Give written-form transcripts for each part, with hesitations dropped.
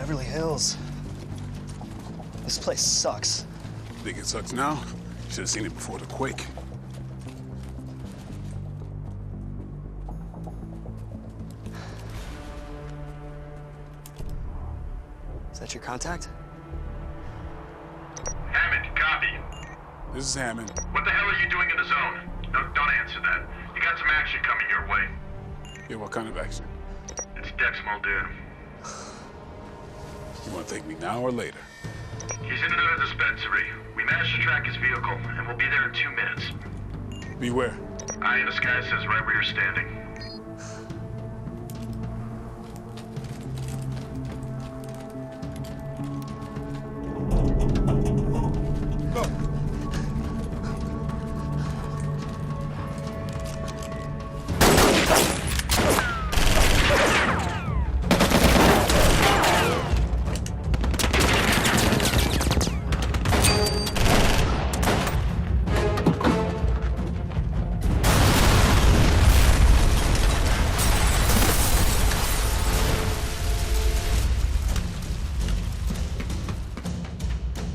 Beverly Hills. This place sucks. Think it sucks now? Should have seen it before the quake. Is that your contact? Hammond, copy. This is Hammond. What the hell are you doing in the zone? No, don't answer that. You got some action coming your way. Yeah, what kind of action? It's Dex Muldoon. You want to take me now or later? He's in another dispensary. We managed to track his vehicle, and we'll be there in 2 minutes. Beware. Eye in the sky says right where you're standing.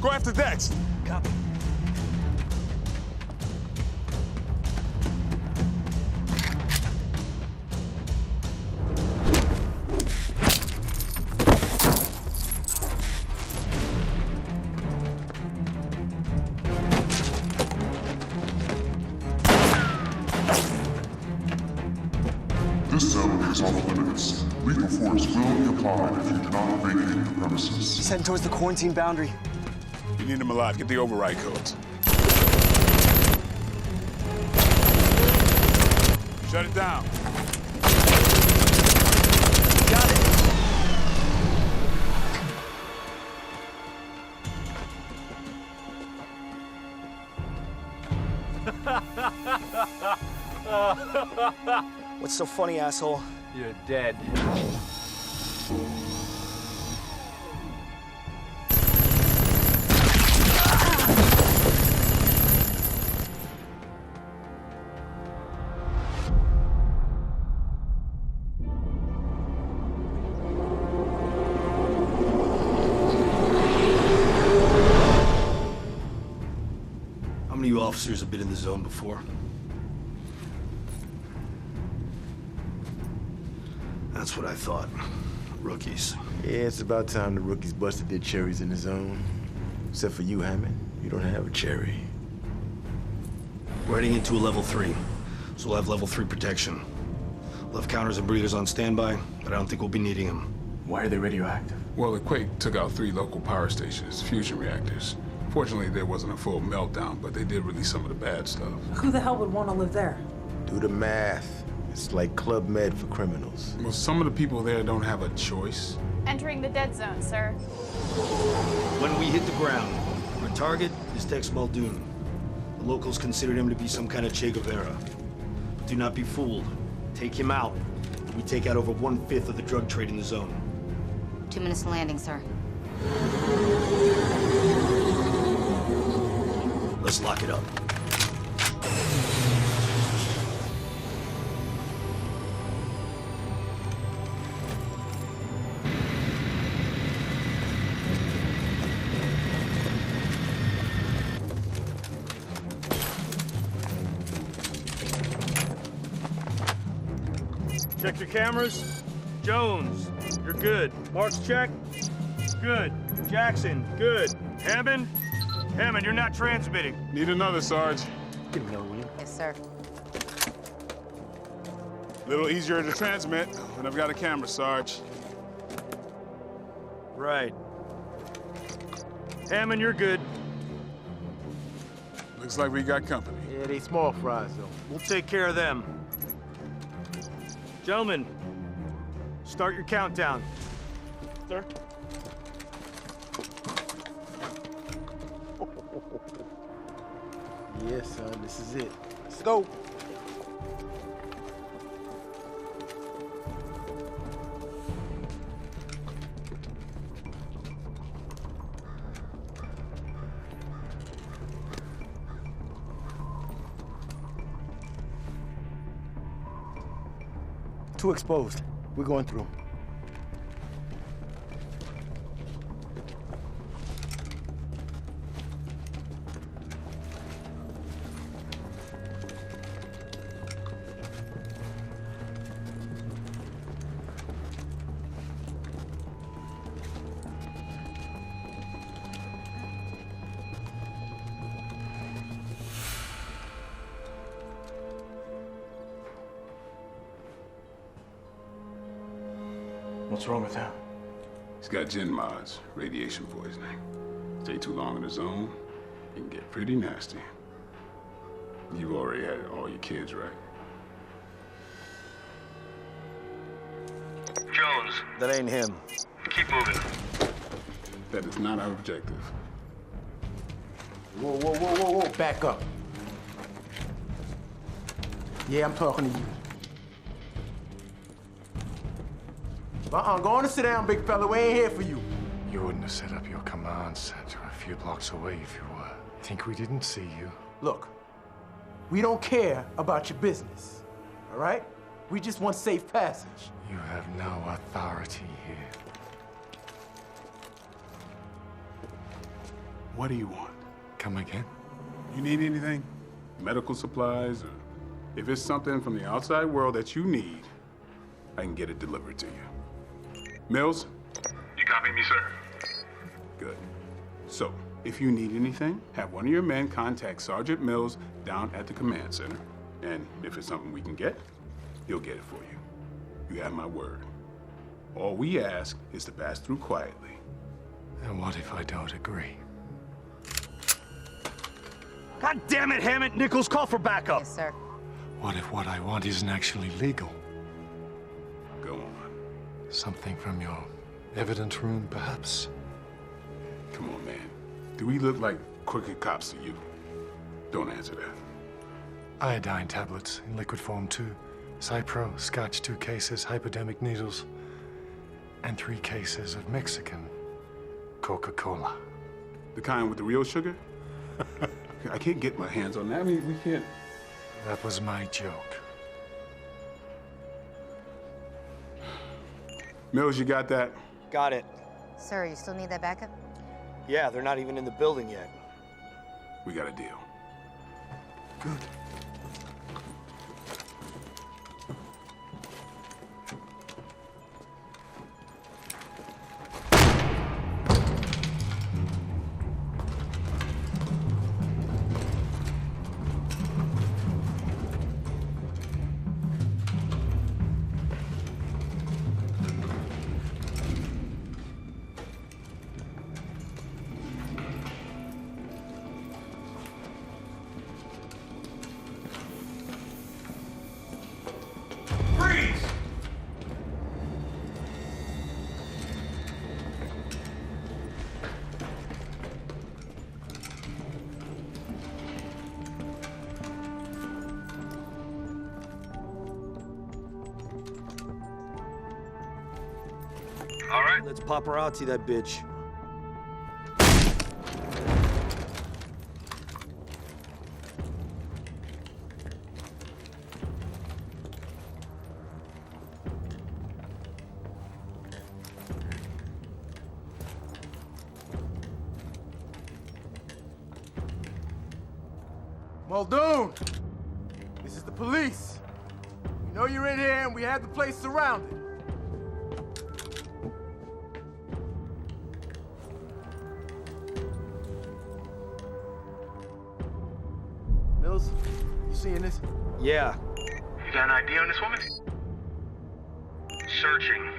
Go after Dex. Copy. This zone is off limits. Lethal force will be applied if you do not vacate the premises. He's heading towards the quarantine boundary. You need him alive. Get the override codes. Shut it down. Got it. What's so funny, asshole? You're dead. How many of you officers have been in the zone before? That's what I thought. Rookies. Yeah, it's about time the rookies busted their cherries in the zone. Except for you, Hammond. You don't have a cherry. We're heading into a level 3, so we'll have level 3 protection. We'll have counters and breathers on standby, but I don't think we'll be needing them. Why are they radioactive? Well, the quake took out 3 local power stations, fusion reactors. Fortunately, there wasn't a full meltdown, but they did release some of the bad stuff. Who the hell would want to live there? Do the math. It's like Club Med for criminals. Well, some of the people there don't have a choice. Entering the dead zone, sir. When we hit the ground, our target is Dex Muldoon. The locals considered him to be some kind of Che Guevara. But do not be fooled. Take him out. We take out over 1/5 of the drug trade in the zone. 2 minutes to landing, sir. Let's lock it up. Check your cameras. Jones, you're good. Marks check. Good. Jackson, good. Hammond? Hammond, you're not transmitting. Need another, Sarge. Get another one. Yes, sir. A little easier to transmit when I've got a camera, Sarge. Right. Hammond, you're good. Looks like we got company. Yeah, they small fries, though. We'll take care of them. Gentlemen, start your countdown. Sir? Yes, son, this is it. Let's go. Too exposed. We're going through. What's wrong with him? He's got gin mods, radiation poisoning. Stay too long in the zone, it can get pretty nasty. You've already had all your kids, right? Jones, That ain't him. keep moving. That is not our objective. Whoa, whoa, whoa, whoa, whoa. Back up. Yeah, I'm talking to you. Go on and sit down, big fella. We ain't here for you. You wouldn't have set up your command center a few blocks away if you were. Think we didn't see you? Look, we don't care about your business, all right? We just want safe passage. You have no authority here. What do you want? Come again? You need anything? Medical supplies, or if it's something from the outside world that you need, I can get it delivered to you. Mills? You copy me, sir? Good. So, if you need anything, have one of your men contact Sergeant Mills down at the command center. And if it's something we can get, he'll get it for you. You have my word. All we ask is to pass through quietly. And what if I don't agree? God damn it, Hammond! Nichols, call for backup! Yes, sir. What if what I want isn't actually legal? Go on. Something from your evidence room, perhaps? Come on, man. Do we look like crooked cops to you? Don't answer that. Iodine tablets in liquid form too. Cypro, Scotch 2 cases, hypodermic needles, and 3 cases of Mexican Coca-Cola. The kind with the real sugar? I can't get my hands on that. I mean, we can't. That was my joke. Mills, you got that? Got it. Sir, you still need that backup? Yeah, they're not even in the building yet. We got a deal. Good. All right. Let's paparazzi that bitch. Muldoon! This is the police. We know you're in here and we have the place surrounded. Mills, you seeing this? Yeah. You got an ID on this woman? Searching.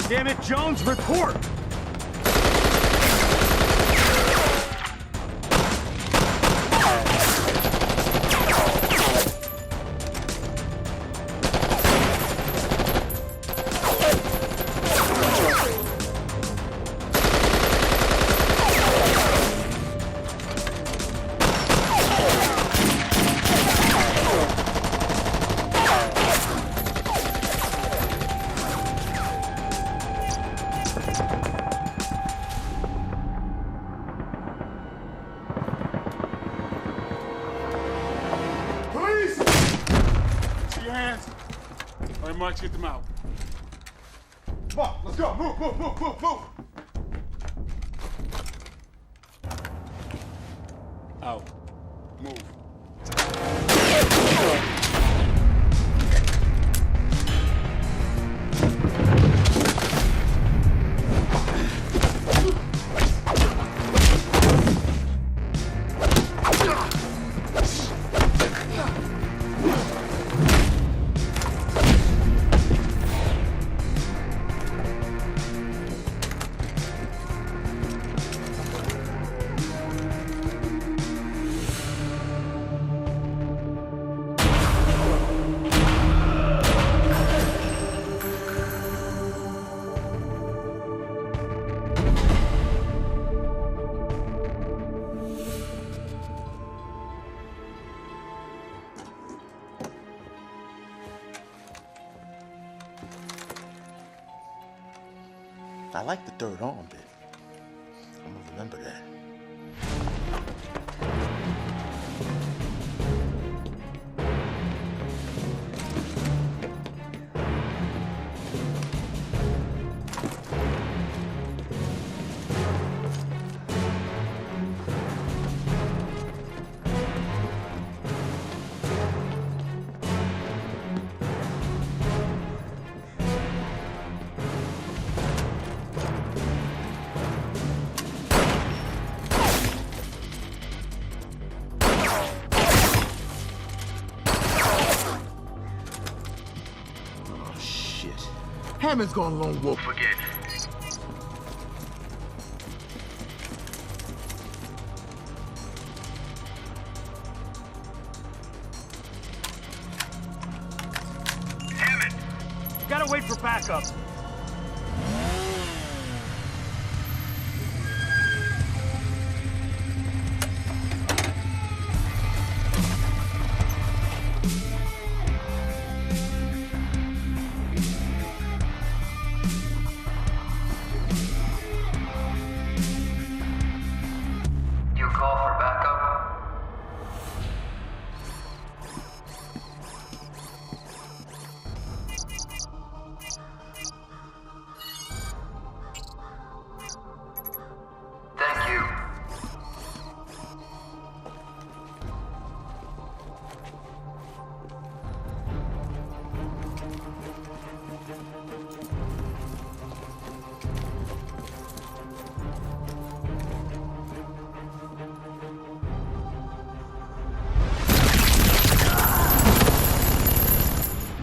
Damn it, Jones, report! March, get them out. Come on, let's go. Move, move, move, move, move. Out. Move. I like the third arm bit. I'm gonna remember that. Hammond's gone lone wolf Forget. Hammond! You gotta wait for backup. You call for backup? Thank you.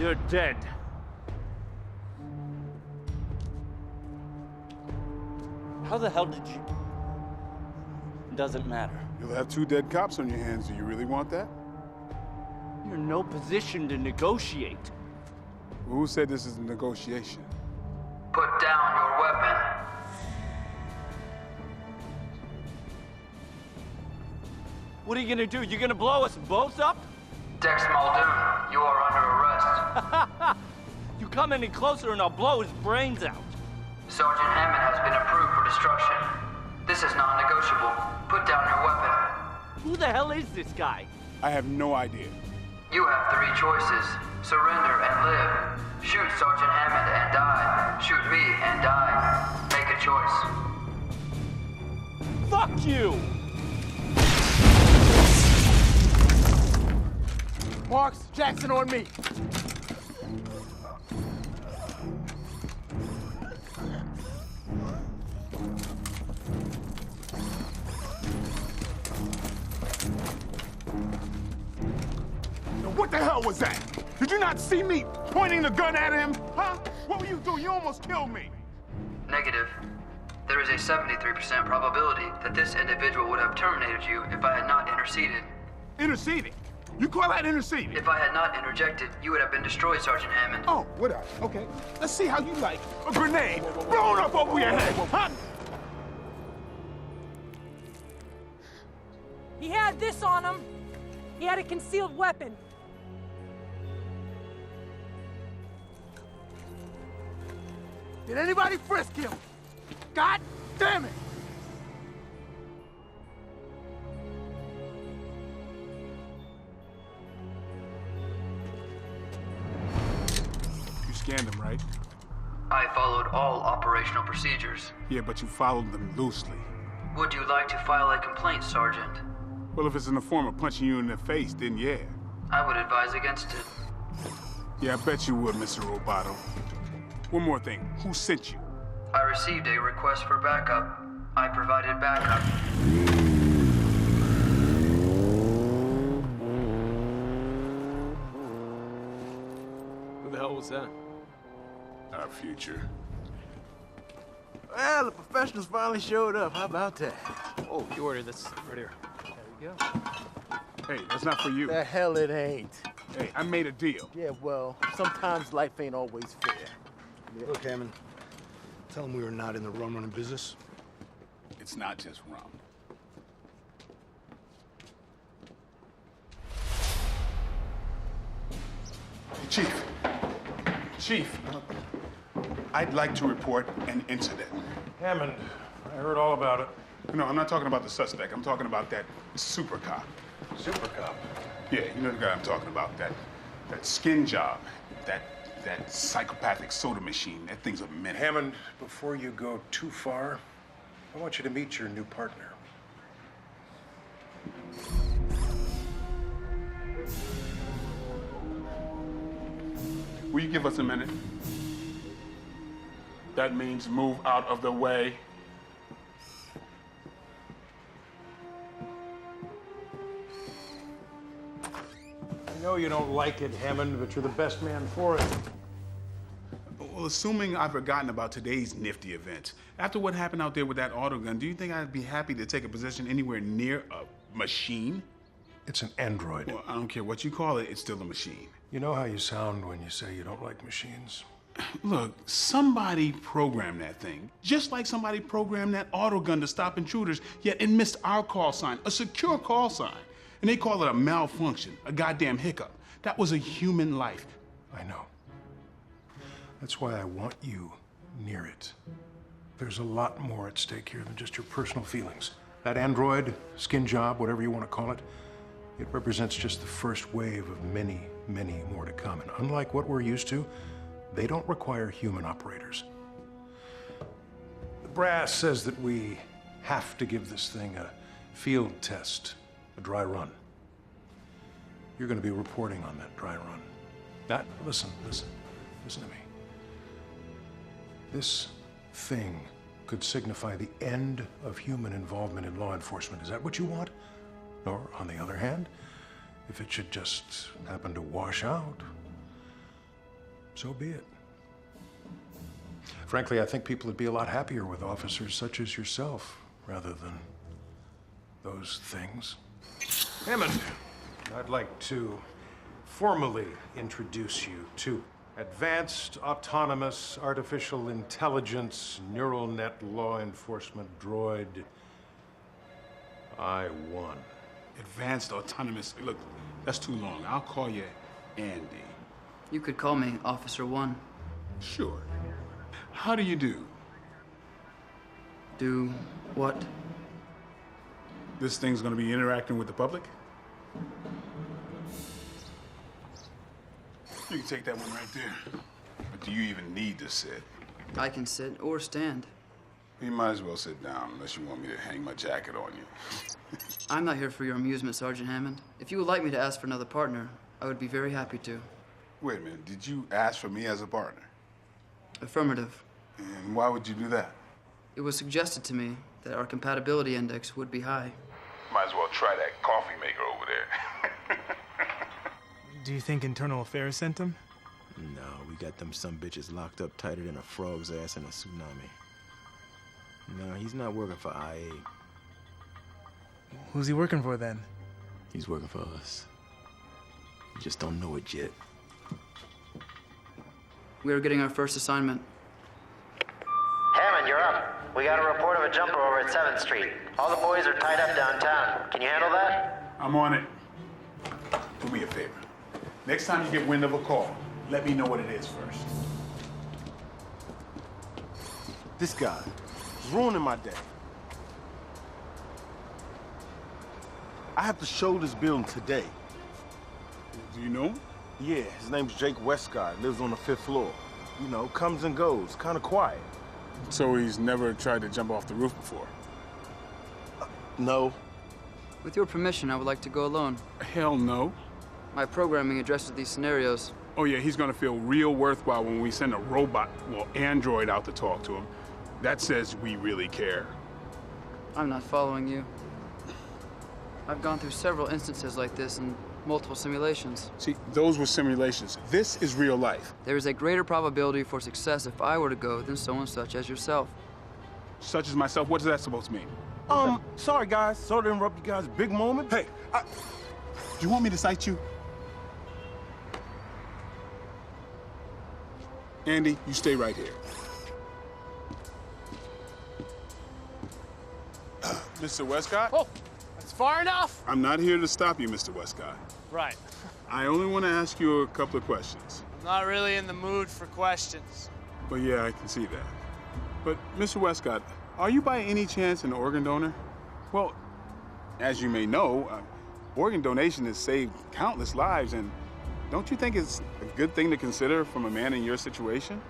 You're dead. How the hell did you... Doesn't matter. You'll have 2 dead cops on your hands. Do you really want that? You're in no position to negotiate. Who said this is a negotiation? Put down your weapon. What are you gonna do? You gonna blow us both up? Dex Muldoon, you are under arrest. You come any closer and I'll blow his brains out. Sergeant Hammond has been approved for destruction. This is non-negotiable. Put down your weapon. Who the hell is this guy? I have no idea. You have 3 choices. Surrender and live. Shoot Sergeant Hammond and die. Shoot me and die. Make a choice. Fuck you! Marks, Jackson on me. What the hell was that? Did you not see me pointing the gun at him? Huh? What were you doing? You almost killed me. Negative. There is a 73% probability that this individual would have terminated you if I had not interceded. Interceding? You call that interceding? If I had not interjected, you would have been destroyed, Sergeant Hammond. Oh, whatever. Okay. Let's see how you like a grenade blown up over your head, huh? He had this on him. He had a concealed weapon. Did anybody frisk him? God damn it! scanned them, right? I followed all operational procedures. Yeah, but you followed them loosely. Would you like to file a complaint, Sergeant? Well, if it's in the form of punching you in the face, then yeah. I would advise against it. Yeah, I bet you would, Mr. Roboto. One more thing. Who sent you? I received a request for backup. I provided backup. Who the hell was that? Our future. Well, the professionals finally showed up. How about that? Oh, you ordered this right here. There we go. Hey, that's not for you. The hell it ain't. Hey, I made a deal. Yeah, well, sometimes life ain't always fair. Look, Hammond, tell him we are not in the rum running business. It's not just rum. Hey, Chief. Chief, I'd like to report an incident. Hammond, I heard all about it. No, I'm not talking about the suspect. I'm talking about that super cop. Super cop? Yeah, you know the guy I'm talking about. That skin job. That psychopathic soda machine. That thing's a menace. Hammond, before you go too far, I want you to meet your new partner. Will you give us a minute? That means move out of the way. I know you don't like it, Hammond, but you're the best man for it. Well, assuming I've forgotten about today's nifty event, after what happened out there with that auto gun, do you think I'd be happy to take a position anywhere near a machine? It's an android. Well, I don't care what you call it, it's still a machine. You know how you sound when you say you don't like machines? Look, somebody programmed that thing, just like somebody programmed that auto gun to stop intruders, yet it missed our call sign, a secure call sign. And they call it a malfunction, a goddamn hiccup. That was a human life. I know. That's why I want you near it. There's a lot more at stake here than just your personal feelings. That android, skin job, whatever you want to call it, it represents just the first wave of many, many more to come. And unlike what we're used to, they don't require human operators. The brass says that we have to give this thing a field test, a dry run. You're going to be reporting on that dry run. Listen to me. This thing could signify the end of human involvement in law enforcement. Is that what you want? Or, on the other hand, if it should just happen to wash out, so be it. Frankly, I think people would be a lot happier with officers such as yourself, rather than those things. Hammond, I'd like to formally introduce you to Advanced Autonomous Artificial Intelligence Neural Net Law Enforcement Droid I-1. Advanced autonomous, look, that's too long. I'll call you Andy. You could call me Officer 1. Sure. How do you do? Do what? This thing's gonna be interacting with the public? You can take that one right there. But do you even need to sit? I can sit or stand. You might as well sit down unless you want me to hang my jacket on you. I'm not here for your amusement, Sergeant Hammond. If you would like me to ask for another partner, I would be very happy to. Wait a minute, did you ask for me as a partner? Affirmative. And why would you do that? It was suggested to me that our compatibility index would be high. Might as well try that coffee maker over there. Do you think Internal Affairs sent him? No, we got them some bitches locked up tighter than a frog's ass in a tsunami. No, he's not working for IA. Who's he working for then? He's working for us. You just don't know it yet. We are getting our first assignment. Hammond, you're up. We got a report of a jumper over at 7th Street. All the boys are tied up downtown. Can you handle that? I'm on it. Do me a favor. Next time you get wind of a call, let me know what it is first. This guy is ruining my day. I have to show this building today. Do you know him? Yeah, his name's Jake Westcott. Lives on the 5th floor. you know, comes and goes, kind of quiet. So he's never tried to jump off the roof before? No. With your permission, I would like to go alone. Hell no. My programming addresses these scenarios. Oh yeah, he's gonna feel real worthwhile when we send a robot, well, android out to talk to him. That says we really care. I'm not following you. I've gone through several instances like this in multiple simulations. See, those were simulations. This is real life. There is a greater probability for success if I were to go than someone such as yourself. Such as myself, what is that supposed to mean? Sorry guys, sorry to interrupt you guys' big moment. Hey, do you want me to cite you? Andy, you stay right here. Mr. Westcott? Oh, that's far enough. I'm not here to stop you, Mr. Westcott. Right. I only want to ask you a couple of questions. I'm not really in the mood for questions. Well, yeah, I can see that. But, Mr. Westcott, are you by any chance an organ donor? Well, as you may know, organ donation has saved countless lives, and don't you think it's a good thing to consider from a man in your situation?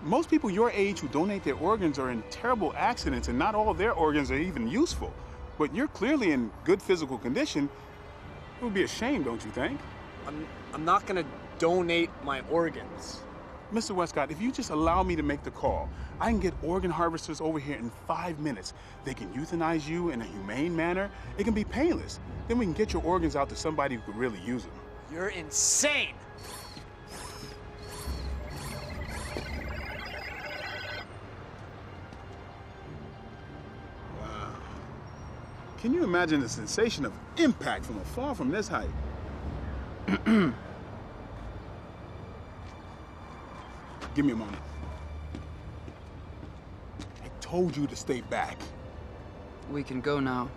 Most people your age who donate their organs are in terrible accidents, and not all of their organs are even useful. But you're clearly in good physical condition. It would be a shame, don't you think? I'm not gonna donate my organs. Mr. Westcott, if you just allow me to make the call, I can get organ harvesters over here in 5 minutes. They can euthanize you in a humane manner. It can be painless. Then we can get your organs out to somebody who could really use them. You're insane. Wow. Can you imagine the sensation of impact from a fall from this height? Give me a moment. I told you to stay back. We can go now.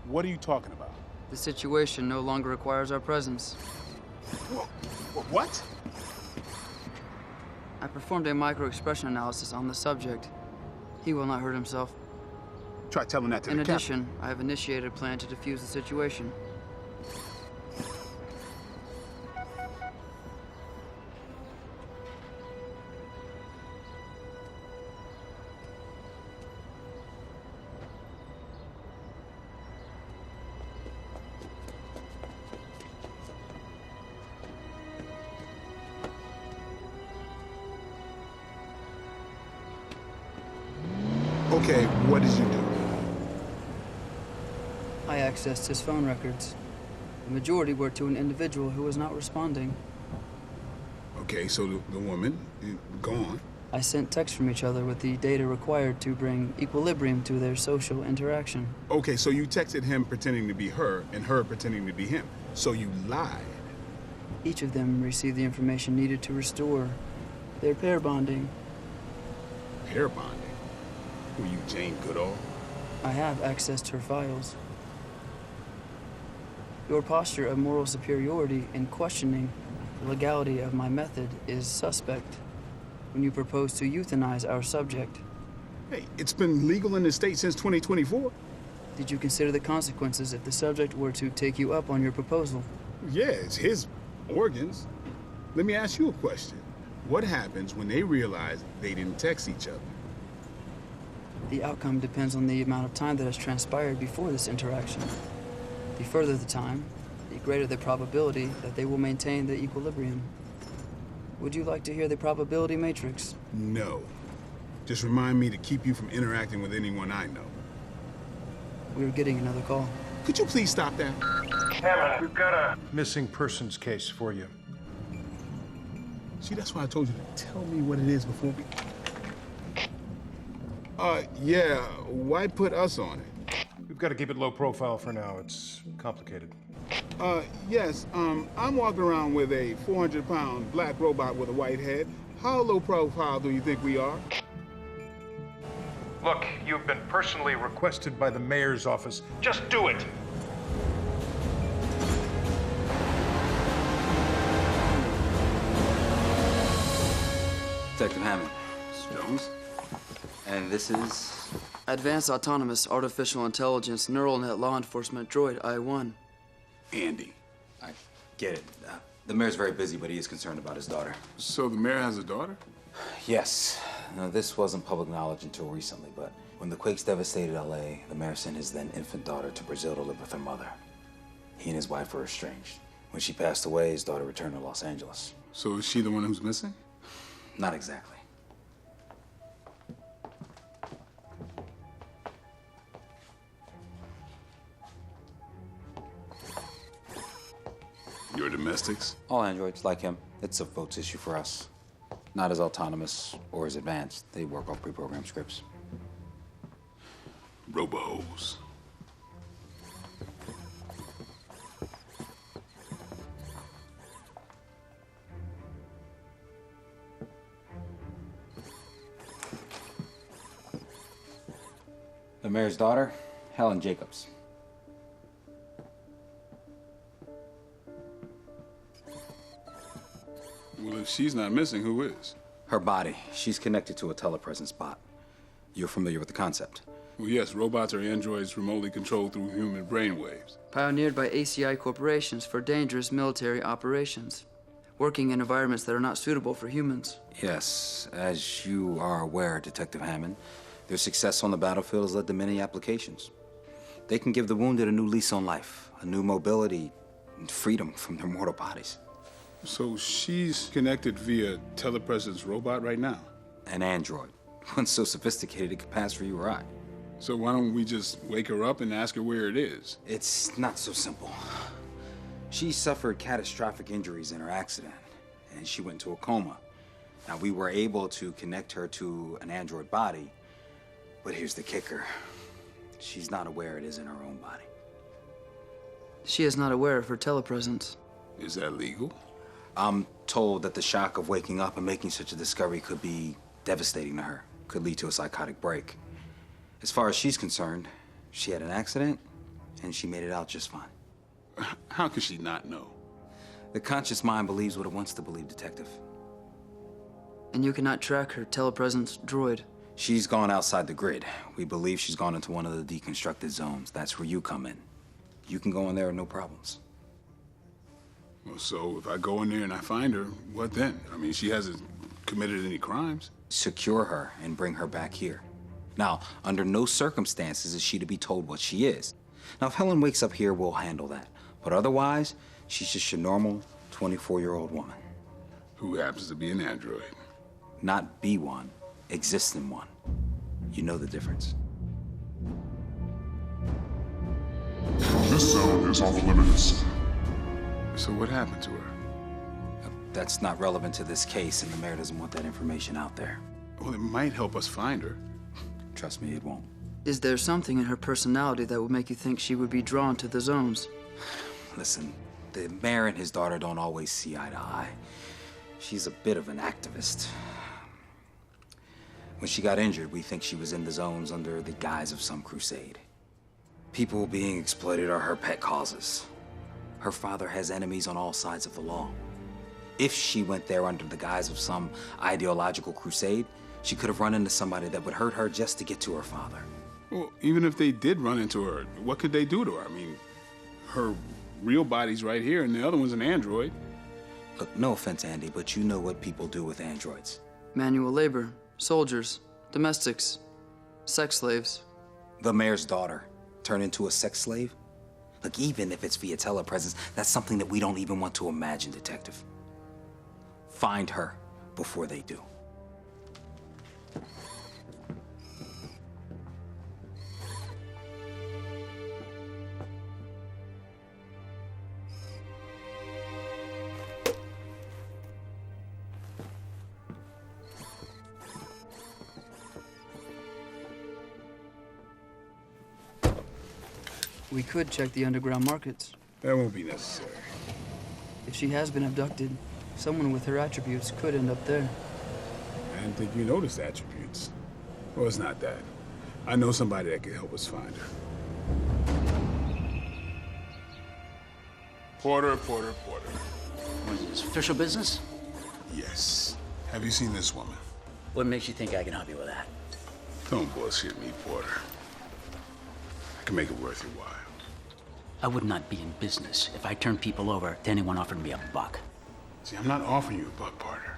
What are you talking about? The situation no longer requires our presence. What? I performed a micro-expression analysis on the subject. He will not hurt himself. Try telling that to In the captain. addition, I have initiated a plan to defuse the situation. Okay, what did you do? I accessed his phone records. The majority were to an individual who was not responding. Okay, so the woman, gone. I sent texts from each other with the data required to bring equilibrium to their social interaction. Okay, so you texted him pretending to be her, and her pretending to be him. So you lied. Each of them received the information needed to restore their pair bonding. Pair bonding? Were you Jane Goodall? I have access to her files. Your posture of moral superiority in questioning the legality of my method is suspect when you propose to euthanize our subject. Hey, it's been legal in the state since 2024. Did you consider the consequences if the subject were to take you up on your proposal? Yeah, it's his organs. Let me ask you a question. What happens when they realize they didn't text each other? The outcome depends on the amount of time that has transpired before this interaction. The further the time, the greater the probability that they will maintain the equilibrium. Would you like to hear the probability matrix? No. Just remind me to keep you from interacting with anyone I know. We're getting another call. Could you please stop that? Hammond, we've got a missing persons case for you. See, that's why I told you to tell me what it is before we... Yeah, why put us on it? We've got to keep it low profile for now. It's complicated. Yes, I'm walking around with a 400-pound black robot with a white head. How low profile do you think we are? Look, you've been personally requested by the mayor's office. Just do it! Detective Hammond. Jones. And this is? Advanced Autonomous Artificial Intelligence Neural Net Law Enforcement Droid I-1. Andy. I get it. The mayor's very busy, but he is concerned about his daughter. So the mayor has a daughter? Yes. Now, this wasn't public knowledge until recently, but when the quakes devastated LA, the mayor sent his then infant daughter to Brazil to live with her mother. He and his wife were estranged. When she passed away, his daughter returned to Los Angeles. So is she the one who's missing? Not exactly. Your domestics? All androids, like him. It's a votes issue for us. Not as autonomous or as advanced. They work off pre-programmed scripts. Robos. The mayor's daughter, Helen Jacobs. Well, if she's not missing, who is? Her body. She's connected to a telepresence bot. You're familiar with the concept? Well, yes, robots are androids remotely controlled through human brainwaves. Pioneered by ACI corporations for dangerous military operations, working in environments that are not suitable for humans. Yes, as you are aware, Detective Hammond, their success on the battlefield has led to many applications. They can give the wounded a new lease on life, a new mobility, and freedom from their mortal bodies. So she's connected via telepresence robot right now? An android. One so sophisticated it could pass for you or I. So why don't we just wake her up and ask her where it is? It's not so simple. She suffered catastrophic injuries in her accident, and she went into a coma. Now, we were able to connect her to an android body, but here's the kicker. She's not aware it is in her own body. She is not aware of her telepresence. Is that legal? I'm told that the shock of waking up and making such a discovery could be devastating to her, could lead to a psychotic break. As far as she's concerned, she had an accident, and she made it out just fine. How could she not know? The conscious mind believes what it wants to believe, Detective. And you cannot track her telepresence droid. She's gone outside the grid. We believe she's gone into one of the deconstructed zones. That's where you come in. You can go in there with no problems. Well, so if I go in there and I find her, what then? I mean, she hasn't committed any crimes. Secure her and bring her back here. Now, under no circumstances is she to be told what she is. Now, if Helen wakes up here, we'll handle that. But otherwise, she's just your normal 24-year-old woman. Who happens to be an android. Not be one, exist in one. You know the difference. This zone is off limits. So what happened to her? That's not relevant to this case, and the mayor doesn't want that information out there. Well, it might help us find her. Trust me, it won't. Is there something in her personality that would make you think she would be drawn to the zones? Listen, the mayor and his daughter don't always see eye to eye. She's a bit of an activist. When she got injured, we think she was in the zones under the guise of some crusade. People being exploited are her pet causes. Her father has enemies on all sides of the law. If she went there under the guise of some ideological crusade, she could have run into somebody that would hurt her just to get to her father. Well, even if they did run into her, what could they do to her? I mean, her real body's right here and the other one's an android. Look, no offense, Andy, but you know what people do with androids. Manual labor, soldiers, domestics, sex slaves. The mayor's daughter turned into a sex slave? Look, even if it's via telepresence, that's something that we don't even want to imagine, Detective. Find her before they do. We could check the underground markets. That won't be necessary. If she has been abducted, someone with her attributes could end up there. I didn't think you noticed attributes. Well, it's not that. I know somebody that could help us find her. Porter. What is this, official business? Yes. Have you seen this woman? What makes you think I can help you with that? Don't bullshit me, Porter. I can make it worth your while. I would not be in business if I turned people over to anyone offering me a buck. See, I'm not offering you a buck, partner.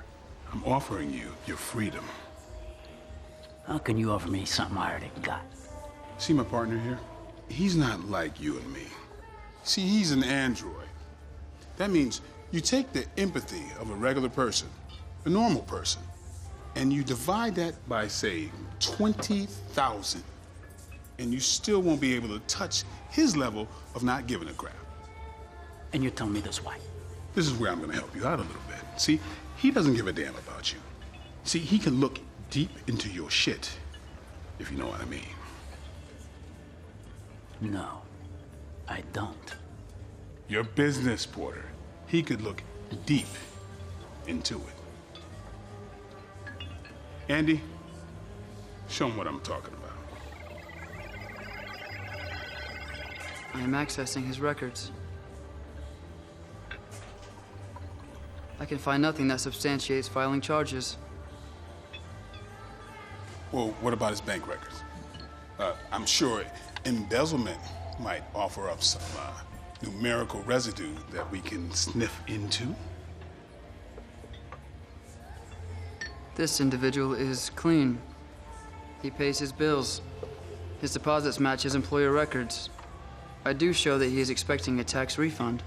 I'm offering you your freedom. How can you offer me something I already got? See my partner here? He's not like you and me. See, he's an android. That means you take the empathy of a regular person, a normal person, and you divide that by, say, 20,000. And you still won't be able to touch his level of not giving a crap. And you're telling me this why? This is where I'm gonna help you out a little bit. See, he doesn't give a damn about you. See, he can look deep into your shit, if you know what I mean. No, I don't. Your business, Porter. He could look deep into it. Andy, show him what I'm talking about. I am accessing his records. I can find nothing that substantiates filing charges. Well, what about his bank records? I'm sure embezzlement might offer up some numerical residue that we can sniff into. This individual is clean. He pays his bills. His deposits match his employer records. I do show that he is expecting a tax refund.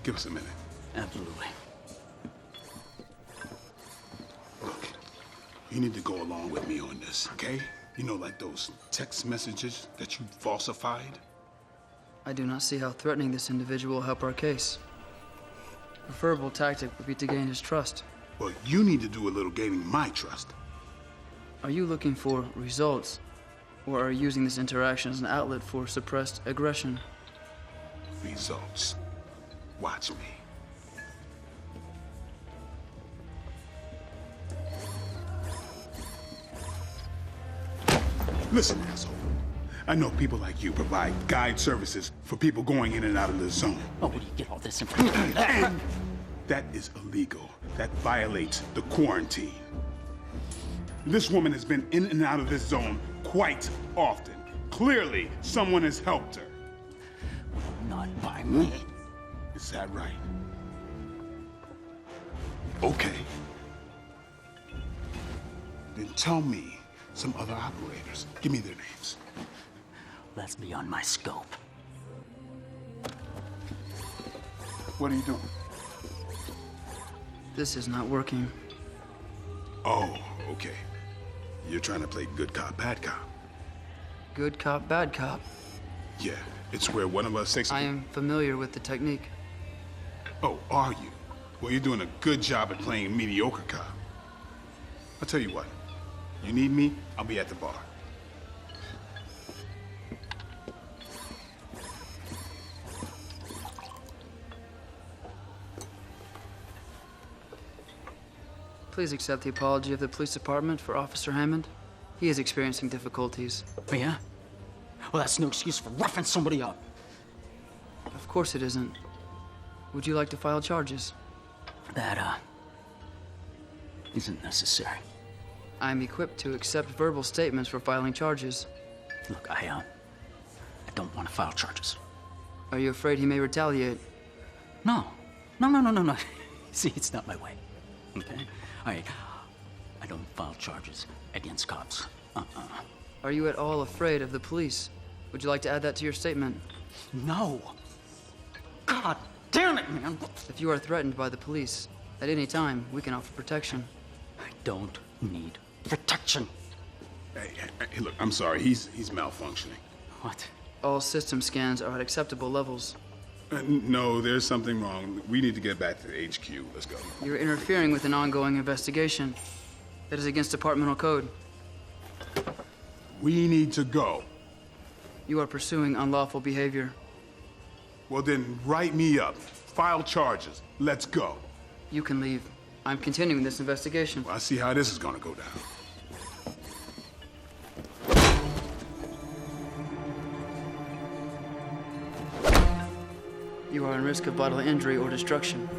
Give us a minute. Absolutely. Look, you need to go along with me on this, okay? You know, like those text messages that you falsified? I do not see how threatening this individual will help our case. A preferable tactic would be to gain his trust. Well, you need to do a little gaining my trust. Are you looking for results? Or are you using this interaction as an outlet for suppressed aggression? Results. Watch me. Listen, asshole. I know people like you provide guide services for people going in and out of the zone. Oh, where do you get all this information? And that is illegal. That violates the quarantine. This woman has been in and out of this zone quite often. Clearly, someone has helped her. Not by me. Is that right? Okay. Then tell me some other operators. Give me their names. That's beyond my scope. What are you doing? This is not working. Oh, okay. You're trying to play good cop, bad cop. Good cop, bad cop. Yeah, it's where one of us takes... I am familiar with the technique. Oh, are you? Well, you're doing a good job at playing mediocre cop. I'll tell you what. You need me, I'll be at the bar. Please accept the apology of the police department for Officer Hammond. He is experiencing difficulties. Oh, yeah? Well, that's no excuse for roughing somebody up. Of course it isn't. Would you like to file charges? That, isn't necessary. I'm equipped to accept verbal statements for filing charges. Look, I don't want to file charges. Are you afraid he may retaliate? No. See, it's not my way. Okay? I don't file charges against cops. Are you at all afraid of the police? Would you like to add that to your statement? No. God damn it, man. If you are threatened by the police, at any time, we can offer protection. I don't need protection. Hey, look, I'm sorry. He's malfunctioning. What? All system scans are at acceptable levels. No, there's something wrong. We need to get back to the HQ. Let's go. You're interfering with an ongoing investigation. That is against departmental code. We need to go. You are pursuing unlawful behavior. Well, then write me up. File charges. Let's go. You can leave. I'm continuing this investigation. Well, I see how this is gonna go down. You are in risk of bodily injury or destruction.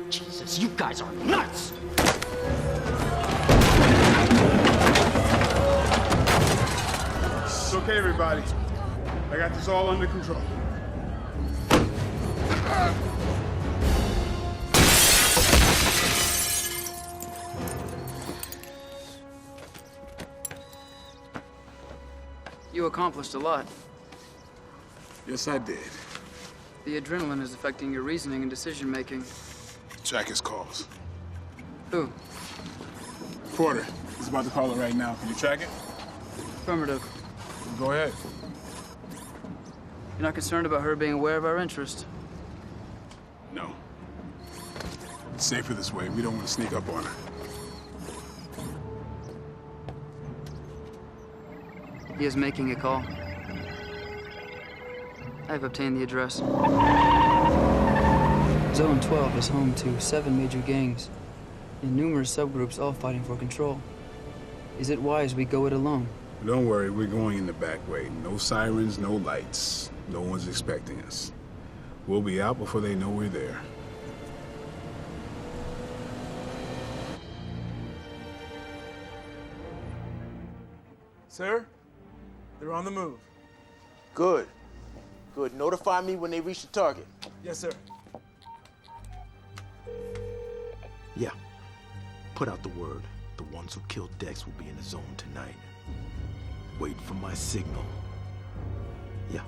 Jesus, you guys are nuts! It's okay, everybody. I got this all under control. You accomplished a lot. Yes, I did. The adrenaline is affecting your reasoning and decision-making. Track his calls. Who? Porter. He's about to call it right now. Can you track it? Affirmative. Go ahead. You're not concerned about her being aware of our interest? No. It's safer this way. We don't want to sneak up on her. He is making a call. I have obtained the address. Zone 12 is home to 7 major gangs and numerous subgroups all fighting for control. Is it wise we go it alone? Don't worry, we're going in the back way. No sirens, no lights. No one's expecting us. We'll be out before they know we're there. Sir, they're on the move. Good. Good. Notify me when they reach the target. Yes, sir. Yeah. Put out the word. The ones who killed Dex will be in the zone tonight. Wait for my signal. Yeah.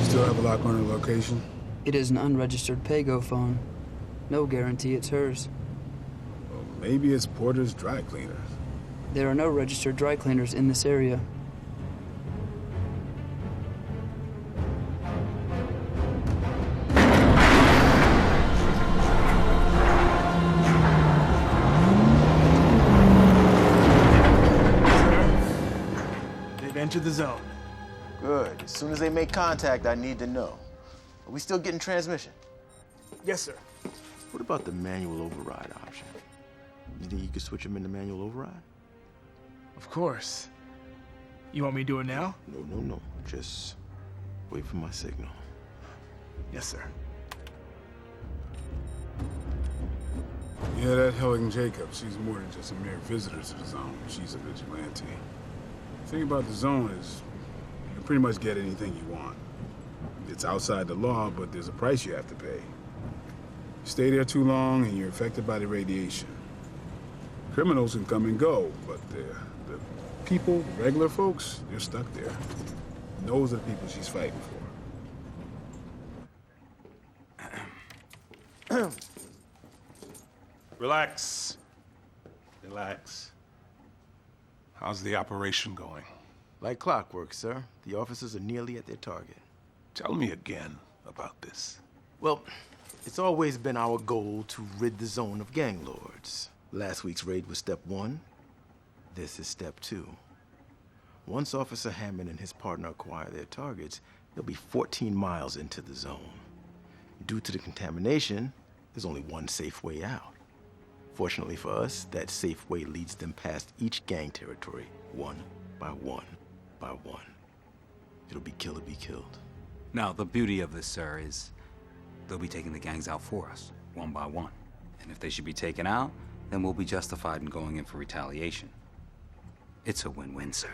Still have a lock on her location? It is an unregistered Pago phone. No guarantee it's hers. Well, maybe it's Porter's dry cleaners. There are no registered dry cleaners in this area. They've entered the zone. Good. As soon as they make contact, I need to know. Are we still getting transmission? Yes, sir. What about the manual override option? You think you could switch them into manual override? Of course. You want me to do it now? No. Just wait for my signal. Yes, sir. Yeah, that Helen Jacobs, she's more than just a mere visitor to the zone. She's a vigilante. The thing about the zone is you can pretty much get anything you want. It's outside the law, but there's a price you have to pay. You stay there too long and you're affected by the radiation. Criminals can come and go, but the people, regular folks, they're stuck there. And those are the people she's fighting for. Relax. Relax. How's the operation going? Like clockwork, sir. The officers are nearly at their target. Tell me again about this. Well, it's always been our goal to rid the zone of gang lords. Last week's raid was step 1. This is step 2. Once Officer Hammond and his partner acquire their targets, they'll be 14 miles into the zone. Due to the contamination, there's only one safe way out. Fortunately for us, that safe way leads them past each gang territory, one by one by one. It'll be kill or be killed. Now, the beauty of this, sir, is they'll be taking the gangs out for us, one by one. And if they should be taken out, then we'll be justified in going in for retaliation. It's a win-win, sir.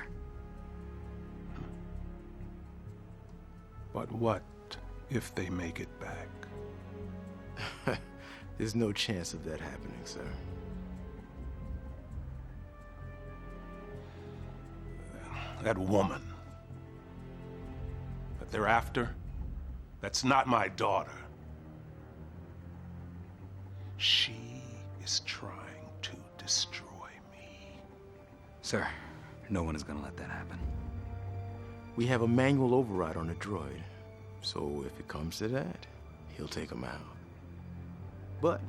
But what if they make it back? There's no chance of that happening, sir. That woman that they're after, that's not my daughter. She is trying to destroy me. Sir, no one is gonna let that happen. We have a manual override on the droid, so if it comes to that, he'll take them out. But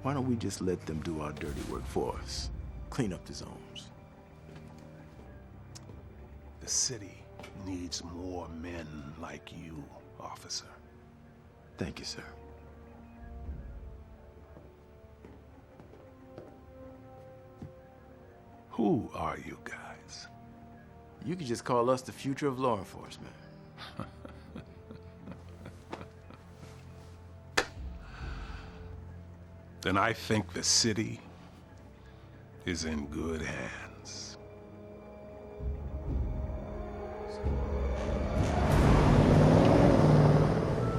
why don't we just let them do our dirty work for us? Clean up the zones. The city needs more men like you, officer. Thank you, sir. Who are you guys? You could just call us the future of law enforcement. Then I think the city is in good hands.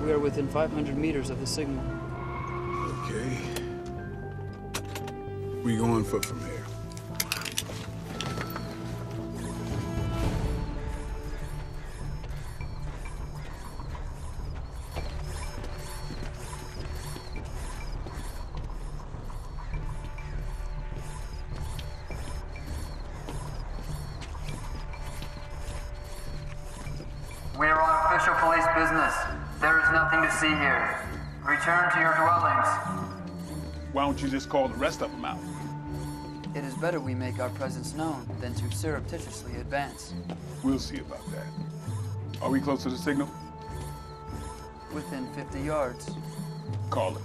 We are within 500 meters of the signal. Okay. We go on foot from here. official police business. There is nothing to see here. Return to your dwellings. Why don't you just call the rest of them out? It is better we make our presence known than to surreptitiously advance. We'll see about that. Are we close to the signal? Within 50 yards. Call it.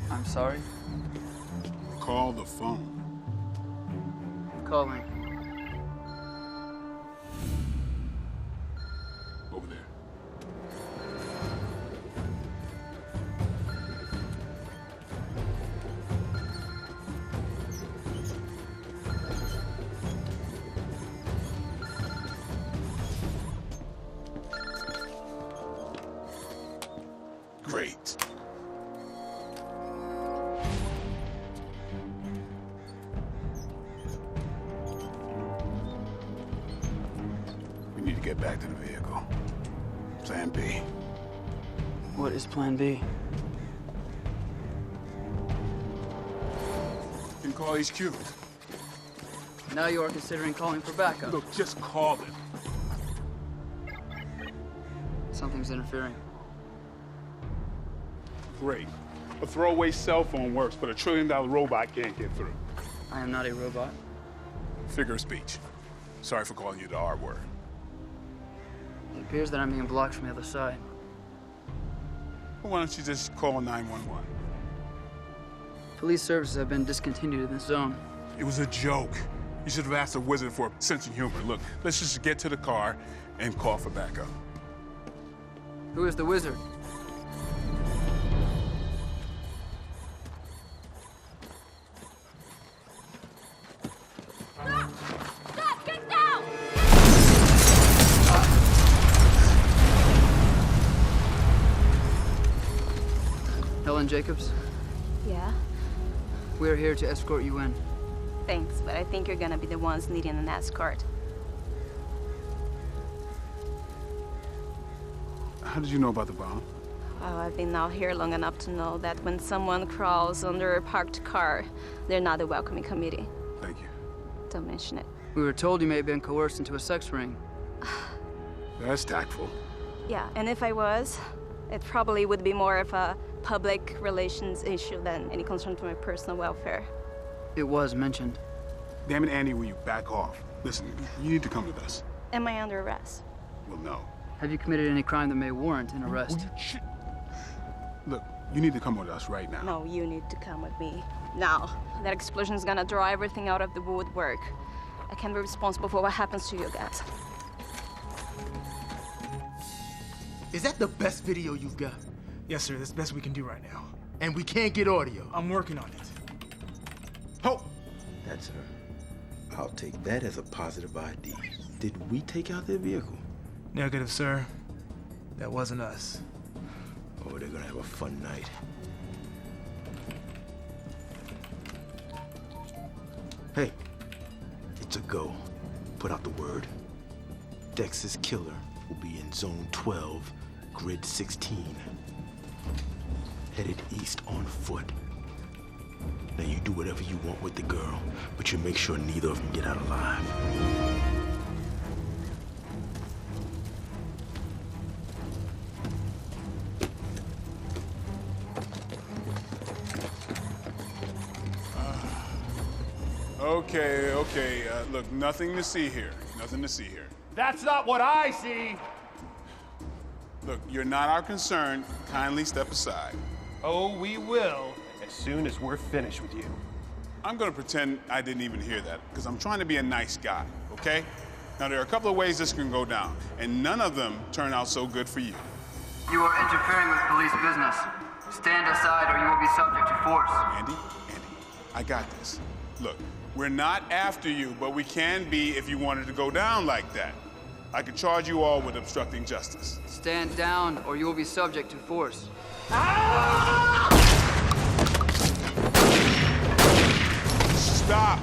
I'm sorry? Call the phone. Calling. Over there. Great. We need to get back to the vehicle. Plan B. What is Plan B? You can call HQ. Now you are considering calling for backup. Look, just call it. Something's interfering. Great. A throwaway cell phone works, but a $1 trillion robot can't get through. I am not a robot. Figure of speech. Sorry for calling you the R word. It appears that I'm being blocked from the other side. Well, why don't you just call 911? Police services have been discontinued in this zone. It was a joke. You should have asked a wizard for a sense of humor. Look, let's just get to the car and call for backup. Who is the wizard? Helen Jacobs? Yeah? We're here to escort you in. Thanks, but I think you're gonna be the ones needing an escort. How did you know about the bomb? Well, I've been out here long enough to know that when someone crawls under a parked car, they're not a welcoming committee. Thank you. Don't mention it. We were told you may have been coerced into a sex ring. That's tactful. Yeah, and if I was, it probably would be more of a public relations issue than any concern to my personal welfare. It was mentioned. Damn it, Andy, will you back off? Listen, you need to come with us. Am I under arrest? Well, no. Have you committed any crime that may warrant an arrest? Look, you need to come with us right now. No, you need to come with me. Now. That explosion is gonna draw everything out of the woodwork. I can't be responsible for what happens to you guys. Is that the best video you've got? Yes, sir. That's the best we can do right now. And we can't get audio. I'm working on it. Ho! That's her. I'll take that as a positive ID. Did we take out their vehicle? Negative, sir. That wasn't us. Oh, they're gonna have a fun night. Hey, it's a go. Put out the word. Dex's killer will be in Zone 12, Grid 16. Headed east on foot. Now you do whatever you want with the girl, but you make sure neither of them get out alive. Okay. Look, nothing to see here. Nothing to see here. That's not what I see. Look, you're not our concern. Kindly step aside. Oh, we will, as soon as we're finished with you. I'm gonna pretend I didn't even hear that, because I'm trying to be a nice guy, okay? Now, there are a couple of ways this can go down, and none of them turn out so good for you. You are interfering with police business. Stand aside or you will be subject to force. Andy, I got this. Look, we're not after you, but we can be if you wanted to go down like that. I could charge you all with obstructing justice. Stand down or you will be subject to force. Stop!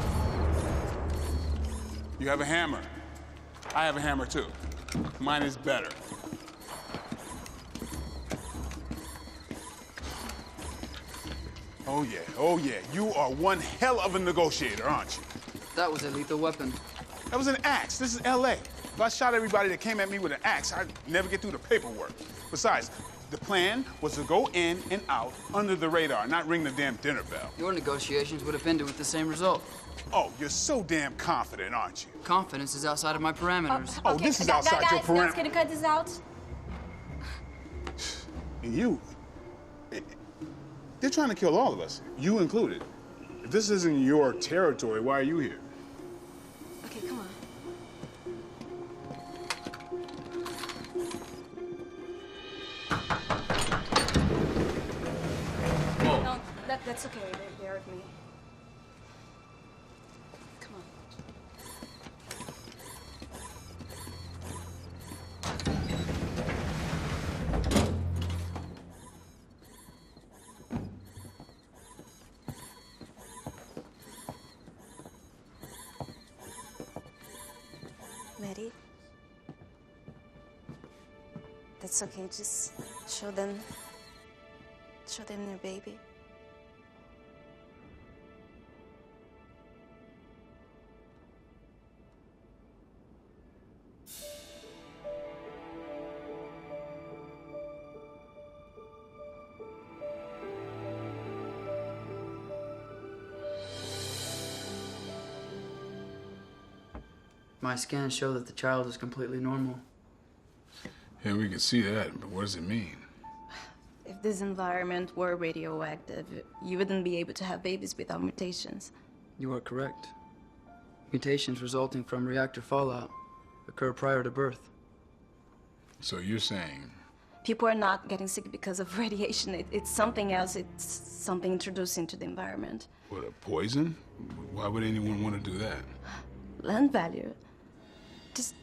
You have a hammer. I have a hammer too. Mine is better. Oh yeah. You are one hell of a negotiator, aren't you? That was a lethal weapon. That was an axe. This is LA. If I shot everybody that came at me with an axe, I'd never get through the paperwork. Besides, the plan was to go in and out under the radar, not ring the damn dinner bell. Your negotiations would have ended with the same result. Oh, you're so damn confident, aren't you? Confidence is outside of my parameters. Oh, this is outside your parameters. Guys, can you cut this out? And you, they're trying to kill all of us, you included. If this isn't your territory, why are you here? Okay, come on. Whoa. No, that's okay. They're with me. Come on. Ready? That's okay. Just show them their baby. My scans show that the child is completely normal. Yeah, we can see that, but what does it mean? If this environment were radioactive, you wouldn't be able to have babies without mutations. You are correct. Mutations resulting from reactor fallout occur prior to birth. So you're saying... People are not getting sick because of radiation. It's something else. It's something introduced into the environment. What, a poison? Why would anyone want to do that? Land value. Just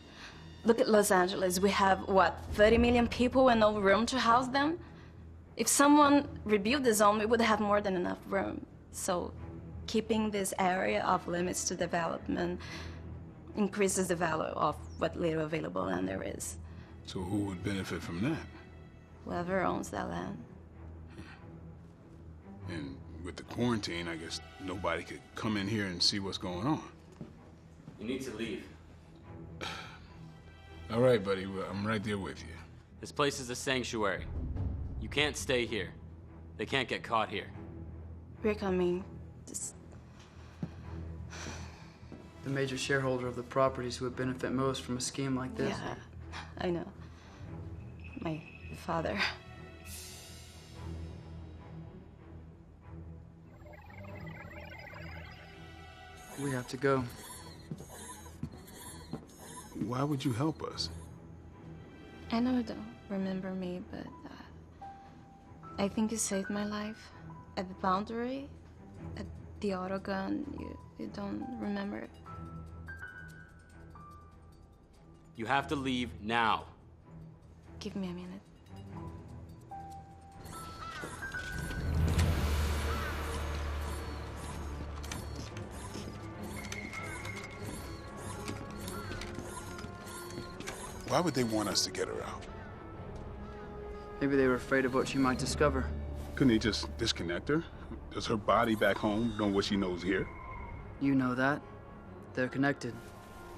look at Los Angeles. We have, what, 30 million people and no room to house them? If someone rebuilt the zone, we would have more than enough room. So keeping this area off limits to development increases the value of what little available land there is. So who would benefit from that? Whoever owns that land. And with the quarantine, I guess nobody could come in here and see what's going on. You need to leave. All right, buddy. Well, I'm right there with you. This place is a sanctuary. You can't stay here. They can't get caught here. We're coming. Just... The major shareholder of the properties who would benefit most from a scheme like this. Yeah, I know. My father. We have to go. Why would you help us? I know you don't remember me, but I think you saved my life. At the boundary, at the auto gun, you don't remember it. You have to leave now. Give me a minute. Why would they want us to get her out? Maybe they were afraid of what she might discover. Couldn't they just disconnect her? Does her body back home know what she knows here? You know that. They're connected.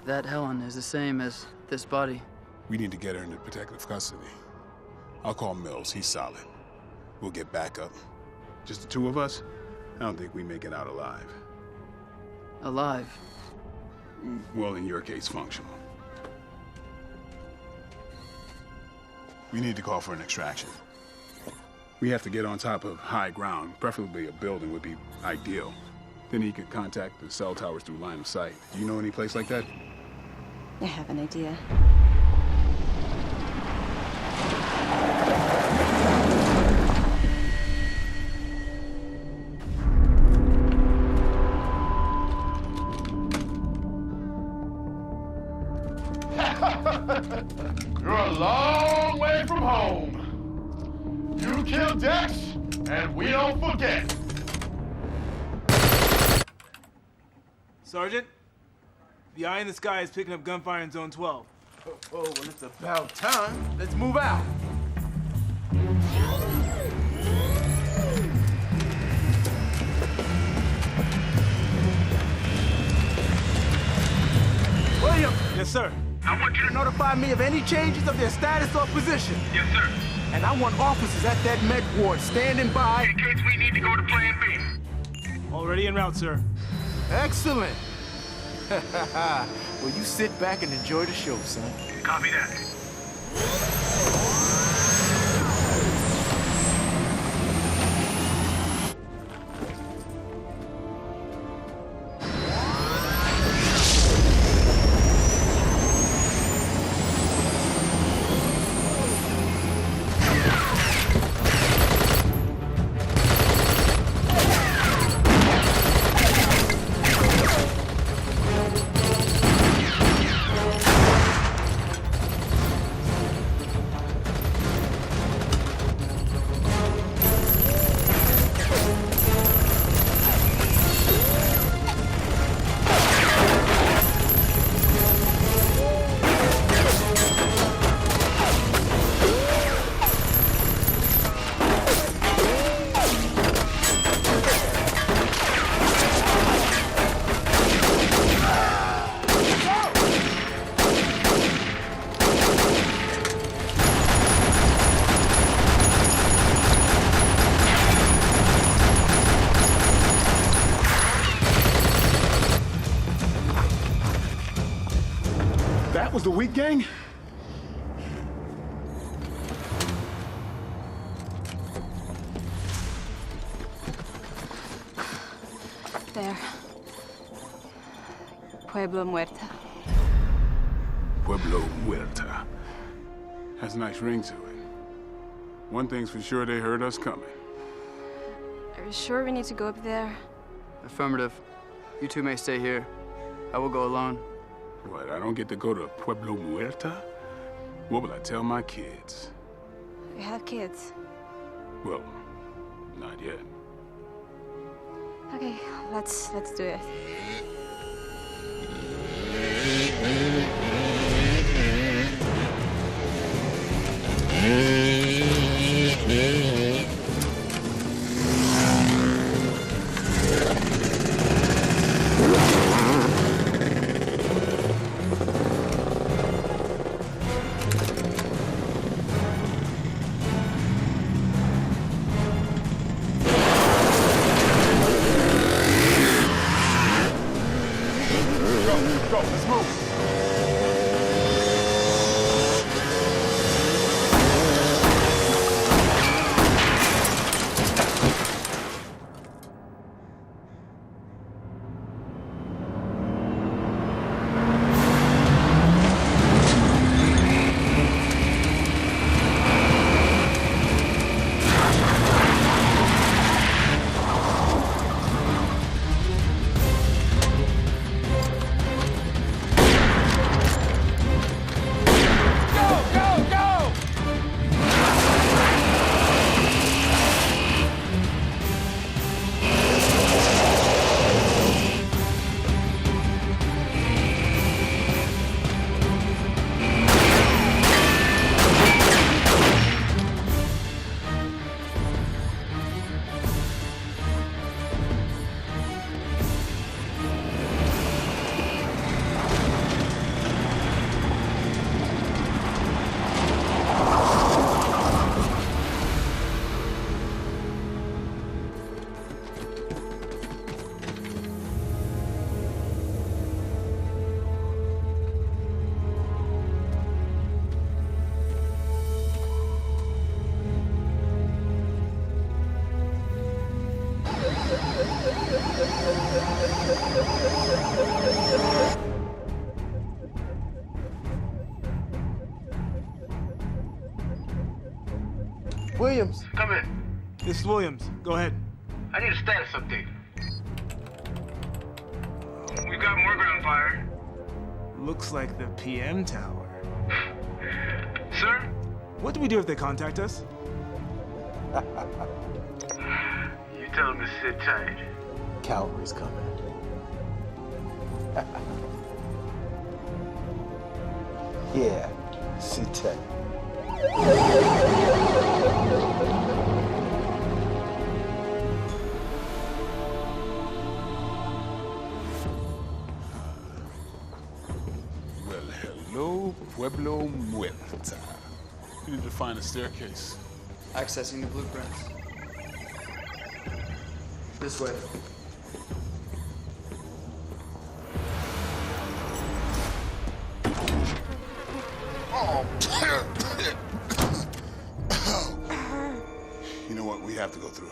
That Helen is the same as this body. We need to get her into protective custody. I'll call Mills. He's solid. We'll get back up. Just the two of us? I don't think we make it out alive. Alive? Well, in your case, functional. We need to call for an extraction. We have to get on top of high ground. Preferably a building would be ideal. Then he could contact the cell towers through line of sight. Do you know any place like that? I have an idea. You're a long way from home. You killed Dex, and we don't forget. Sergeant, the eye in the sky is picking up gunfire in Zone 12. Oh, well, it's about time. Let's move out. William! Yes, sir. I I want you to notify me of any changes of their status or position. Yes, sir. And I want officers at that med ward standing by in case we need to go to Plan B. Already en route, sir. Excellent. Well, you sit back and enjoy the show, son. Copy that. That was the weak gang? There. Pueblo Muerta. Pueblo Muerta. Has a nice ring to it. One thing's for sure, they heard us coming. Are you sure we need to go up there? Affirmative. You two may stay here. I will go alone. What, I don't get to go to Pueblo Muerta? What will I tell my kids? We have kids. Well, not yet. Okay, let's do it. Go, let's move. Williams. Come in. This is Williams. Go ahead. I need a status update. We've got more ground fire. Looks like the PM tower. Sir? What do we do if they contact us? You tell them to sit tight. Cavalry's coming. Yeah, sit tight. Well, hello, Pueblo Muerta. You need to find a staircase. Accessing the blueprints. This way. You know what? We have to go through.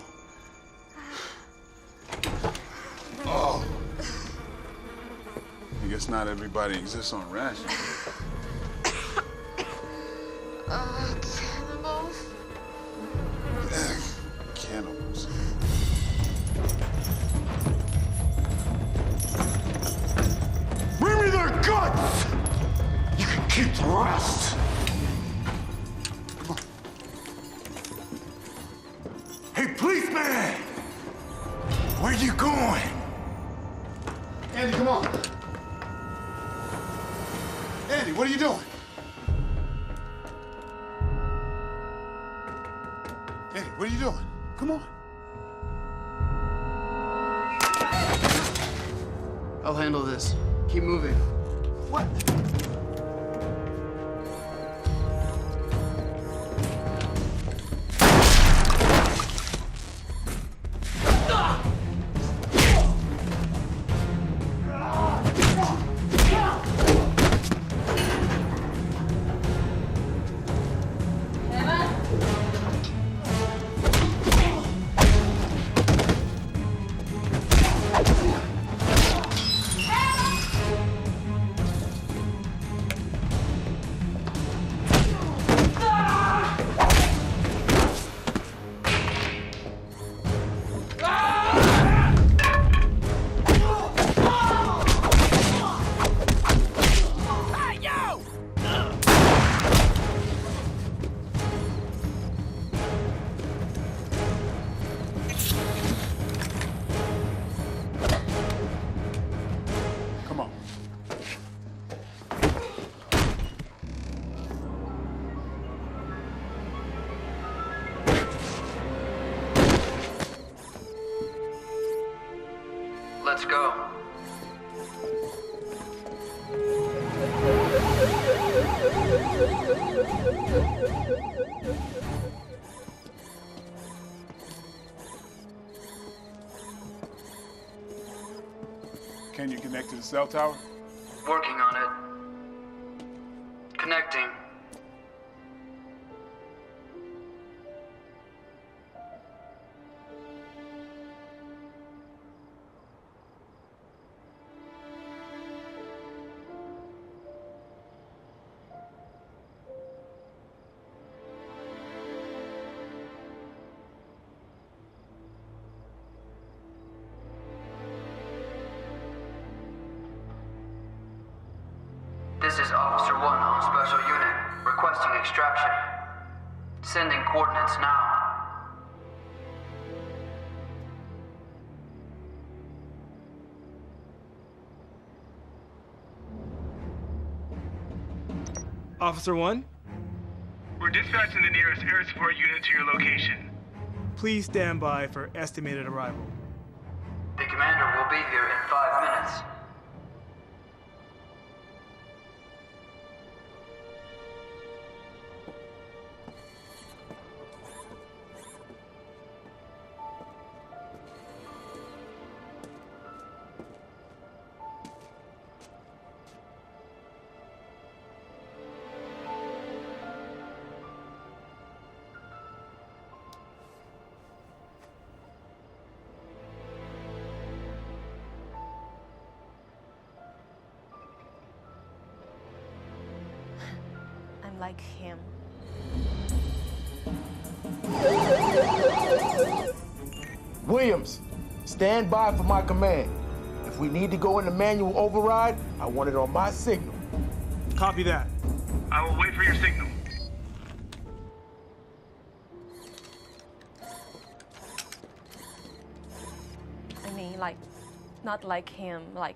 Oh. I guess not everybody exists on rations. Cannibals? Cannibals. Bring me their guts! You can keep the rest! Come on. Hey, policeman! Where you going? Andy, come on. Andy, what are you doing? Andy, what are you doing? Come on. I'll handle this. Keep moving. What? Let's go. Can you connect to the cell tower? Working on it. Connecting. This is Officer 1 on Special Unit, requesting extraction. Sending coordinates now. Officer 1? We're dispatching the nearest air support unit to your location. Please stand by for estimated arrival. The commander will be here in 5 minutes. I'm like him. Williams, stand by for my command. If we need to go into manual override, I want it on my signal. Copy that. I will wait for your signal. I mean, like, not like him, like...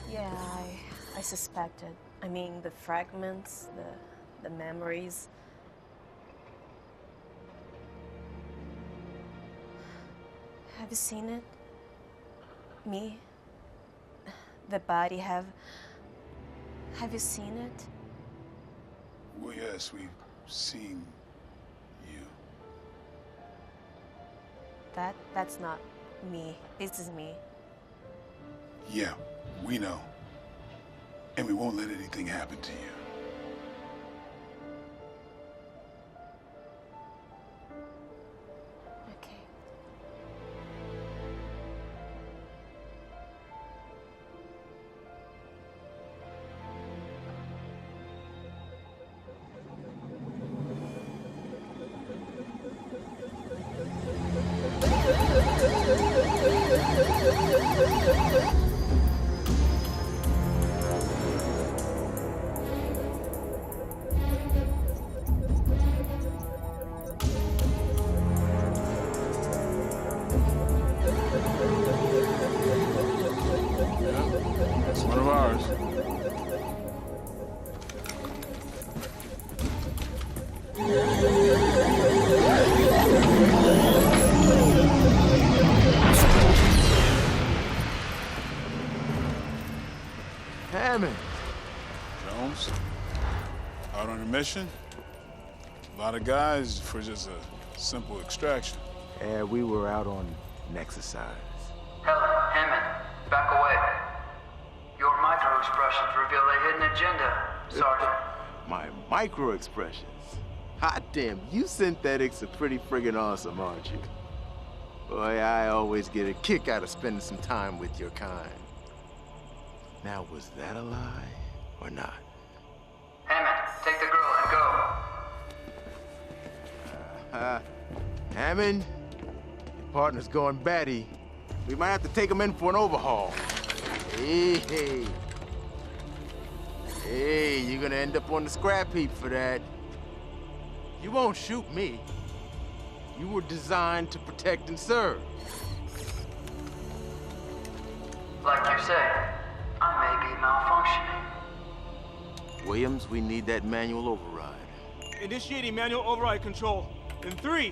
Yeah, I suspected. I mean, the fragments, the memories. Have you seen it? Me? The body, have you seen it? Well, yes, we've seen you. That's not me. This is me. Yeah, we know. And we won't let anything happen to you. Okay. It's one of ours. Hammond! Jones, out on a mission? A lot of guys for just a simple extraction. Yeah, we were out on an exercise. Helen, Hammond, back away. Your micro-expressions reveal a hidden agenda, Sergeant. My micro-expressions? Hot damn, you synthetics are pretty friggin' awesome, aren't you? Boy, I always get a kick out of spending some time with your kind. Now, was that a lie or not? Hammond, take the girl and go. Hammond, your partner's going batty. We might have to take him in for an overhaul. Hey, you're gonna end up on the scrap heap for that. You won't shoot me. You were designed to protect and serve. Like you say, I may be malfunctioning. Williams, we need that manual override. Initiating manual override control. In 3,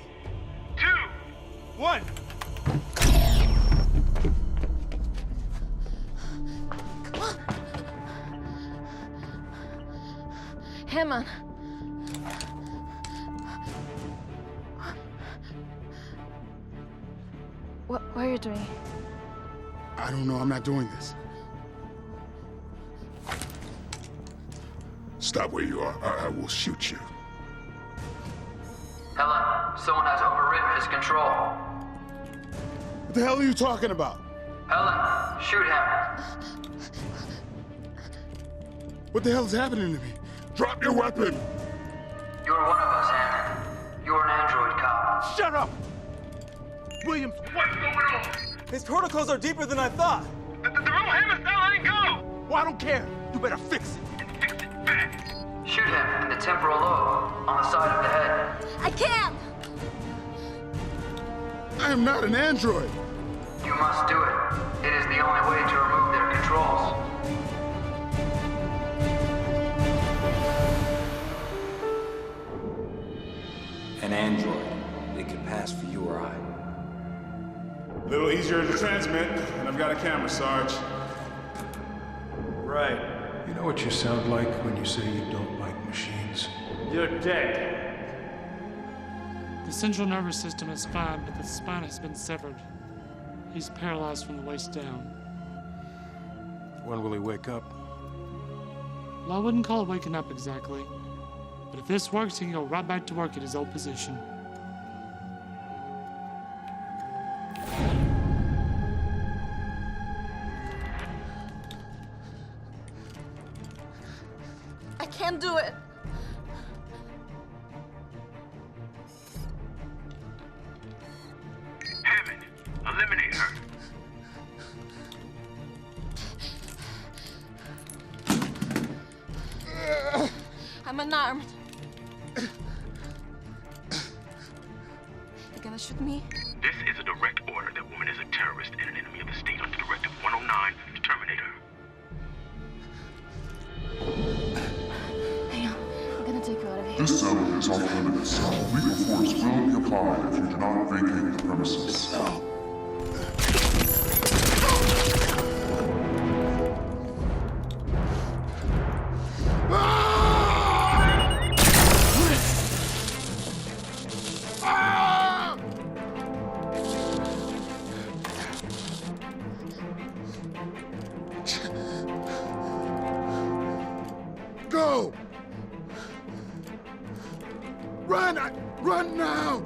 2, 1. Hammond. What are you doing? I don't know, I'm not doing this. Stop where you are, or I will shoot you. Helen, someone has overridden his control. What the hell are you talking about? Helen, shoot him. What the hell is happening to me? Drop your weapon! You're one of us, Hammond. You're an android cop. Shut up! Williams, What's going on? His protocols are deeper than I thought. The real Hammond's not letting go! well, I don't care. You better fix it. Shoot him in the temporal lobe, on the side of the head. I can't! I am not an android! You must do it. It is the only way to remove their controls. An android. It could pass for you or I. A little easier to transmit, and I've got a camera, Sarge. Right. You know what you sound like when you say you don't like machines? You're dead. The central nervous system is fine, but the spine has been severed. He's paralyzed from the waist down. When will he wake up? Well, I wouldn't call it waking up exactly. But if this works, he can go right back to work at his old position. I can't do it. Hammond, eliminate her. I'm unarmed. You gonna shoot me? This is a direct order. That woman is a terrorist and an enemy of the state under Directive 109 to terminate her. Hang on. I'm gonna take you out of here. This zone is off limits. Lethal force will be applied if you do not vacate the premises. Run! Run now!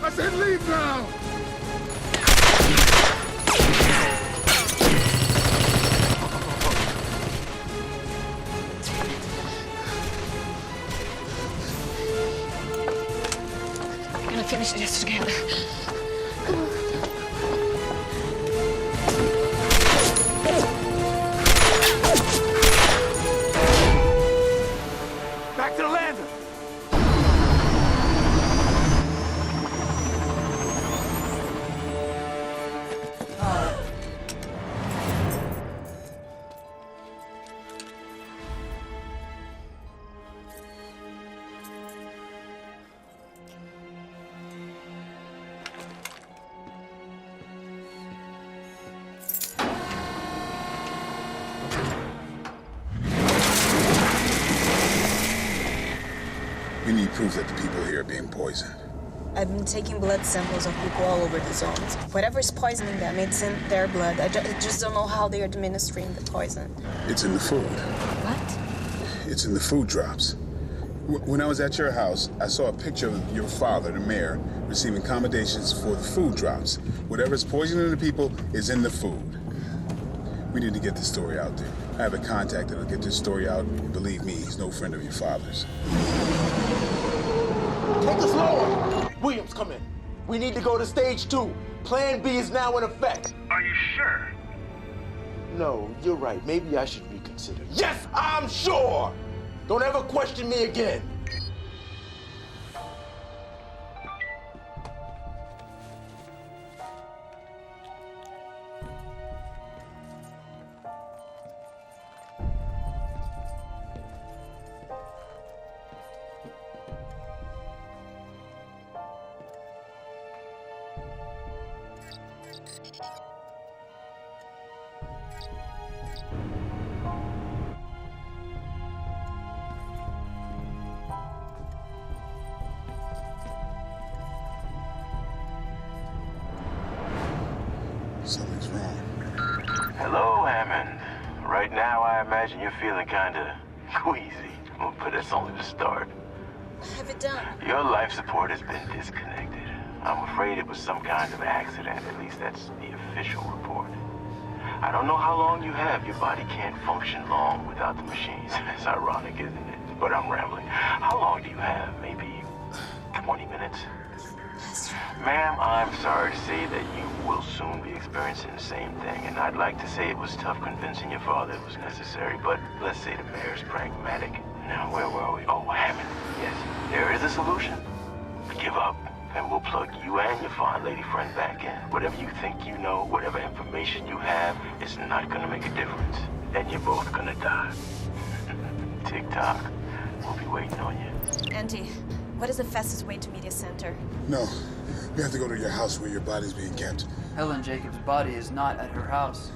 I said leave now! We're gonna finish this together. Come on. Back to the lander! We need proof that the people here are being poisoned. I've been taking blood samples of people all over the zones. Whatever's poisoning them, it's in their blood. I just don't know how they're administering the poison. It's in the food. What? It's in the food drops. When I was at your house, I saw a picture of your father, the mayor, receiving commendations for the food drops. Whatever's poisoning the people is in the food. We need to get this story out there. I have a contact that'll get this story out. Believe me, he's no friend of your father's. Take us lower! Williams, come in. We need to go to stage 2. Plan B is now in effect. Are you sure? No, you're right. Maybe I should reconsider. Yes, I'm sure! Don't ever question me again. Something's wrong. Hello, Hammond. Right now, I imagine you're feeling kinda queasy, but that's only the start. What have you done? Your life support has been disconnected. I'm afraid it was some kind of accident. At least that's the official report. I don't know how long you have. Your body can't function long without the machines. It's ironic, isn't it? But I'm rambling. How long do you have? Maybe 20 minutes? Ma'am, I'm sorry to say that you will soon be experiencing the same thing, and I'd like to say it was tough convincing your father it was necessary, but let's say the mayor's pragmatic. Now, where were we? Oh, Hammond. Yes, there is a solution. Give up, and we'll plug you and your fine lady friend back in. Whatever you think you know, whatever information you have, it's not gonna make a difference. And you're both gonna die. Tick-tock. We'll be waiting on you. Auntie, what is the fastest way to media center? No, we have to go to your house where your body's being kept. Helen Jacobs' body is not at her house.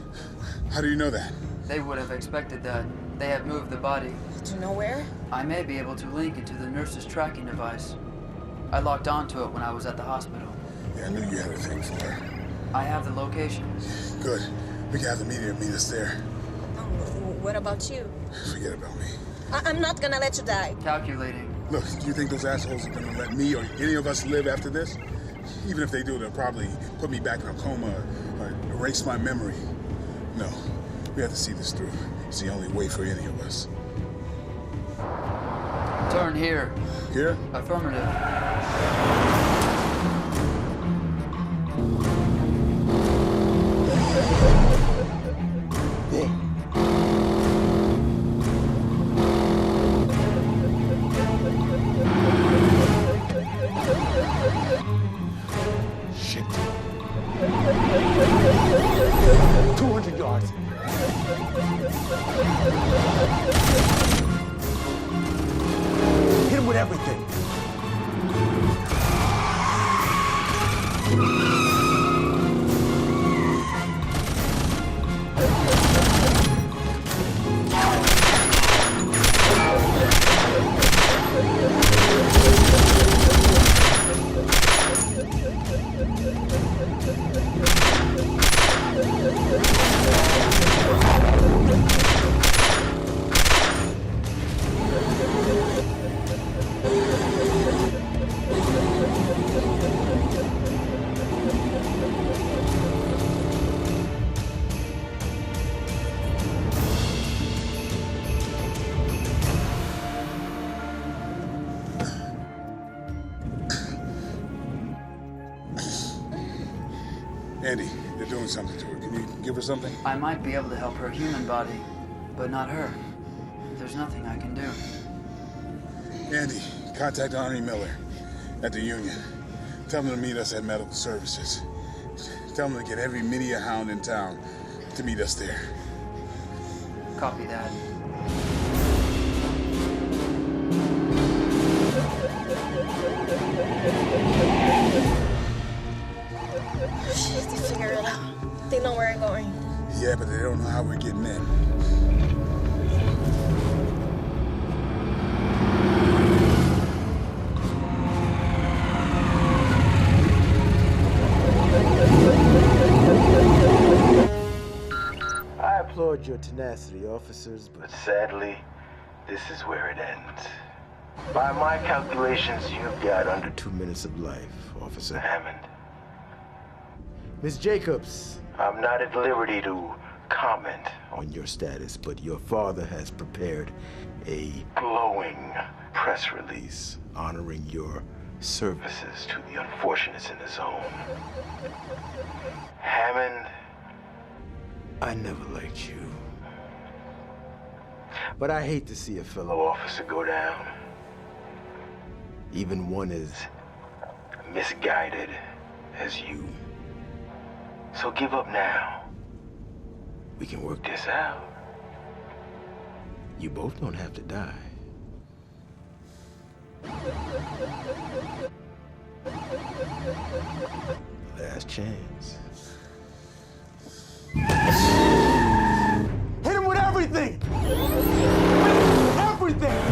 How do you know that? They would have expected that. They have moved the body. Do you know where? I may be able to link it to the nurse's tracking device. I locked onto it when I was at the hospital. Yeah, I knew you had a thing for her. I have the location. Good. We can have the media meet us there. What about you? Forget about me. I'm not gonna let you die. Calculating. Look, do you think those assholes are gonna let me or any of us live after this? Even if they do, they'll probably put me back in a coma or erase my memory. No, we have to see this through. It's the only way for any of us. Turn here. Here? Affirmative. Shit. 200 yards. Hit him with everything. Andy, they're doing something to her. Can you give her something? I might be able to help her human body, but not her. There's nothing I can do. Andy, contact Arnie Miller at the Union. Tell them to meet us at Medical Services. Tell them to get every media hound in town to meet us there. Copy that. Shit, they figured it out. They know where I'm going. Yeah, but they don't know how we're getting in. I applaud your tenacity, officers, but sadly, this is where it ends. By my calculations, you've got under 2 minutes of life, Officer Hammond. Miss Jacobs, I'm not at liberty to comment on your status, but your father has prepared a glowing press release honoring your services to the unfortunates in the zone. Hammond, I never liked you. But I hate to see a fellow officer go down. Even one as misguided as you. So give up now. We can work this out. You both don't have to die. Last chance. Hit him with everything! Everything!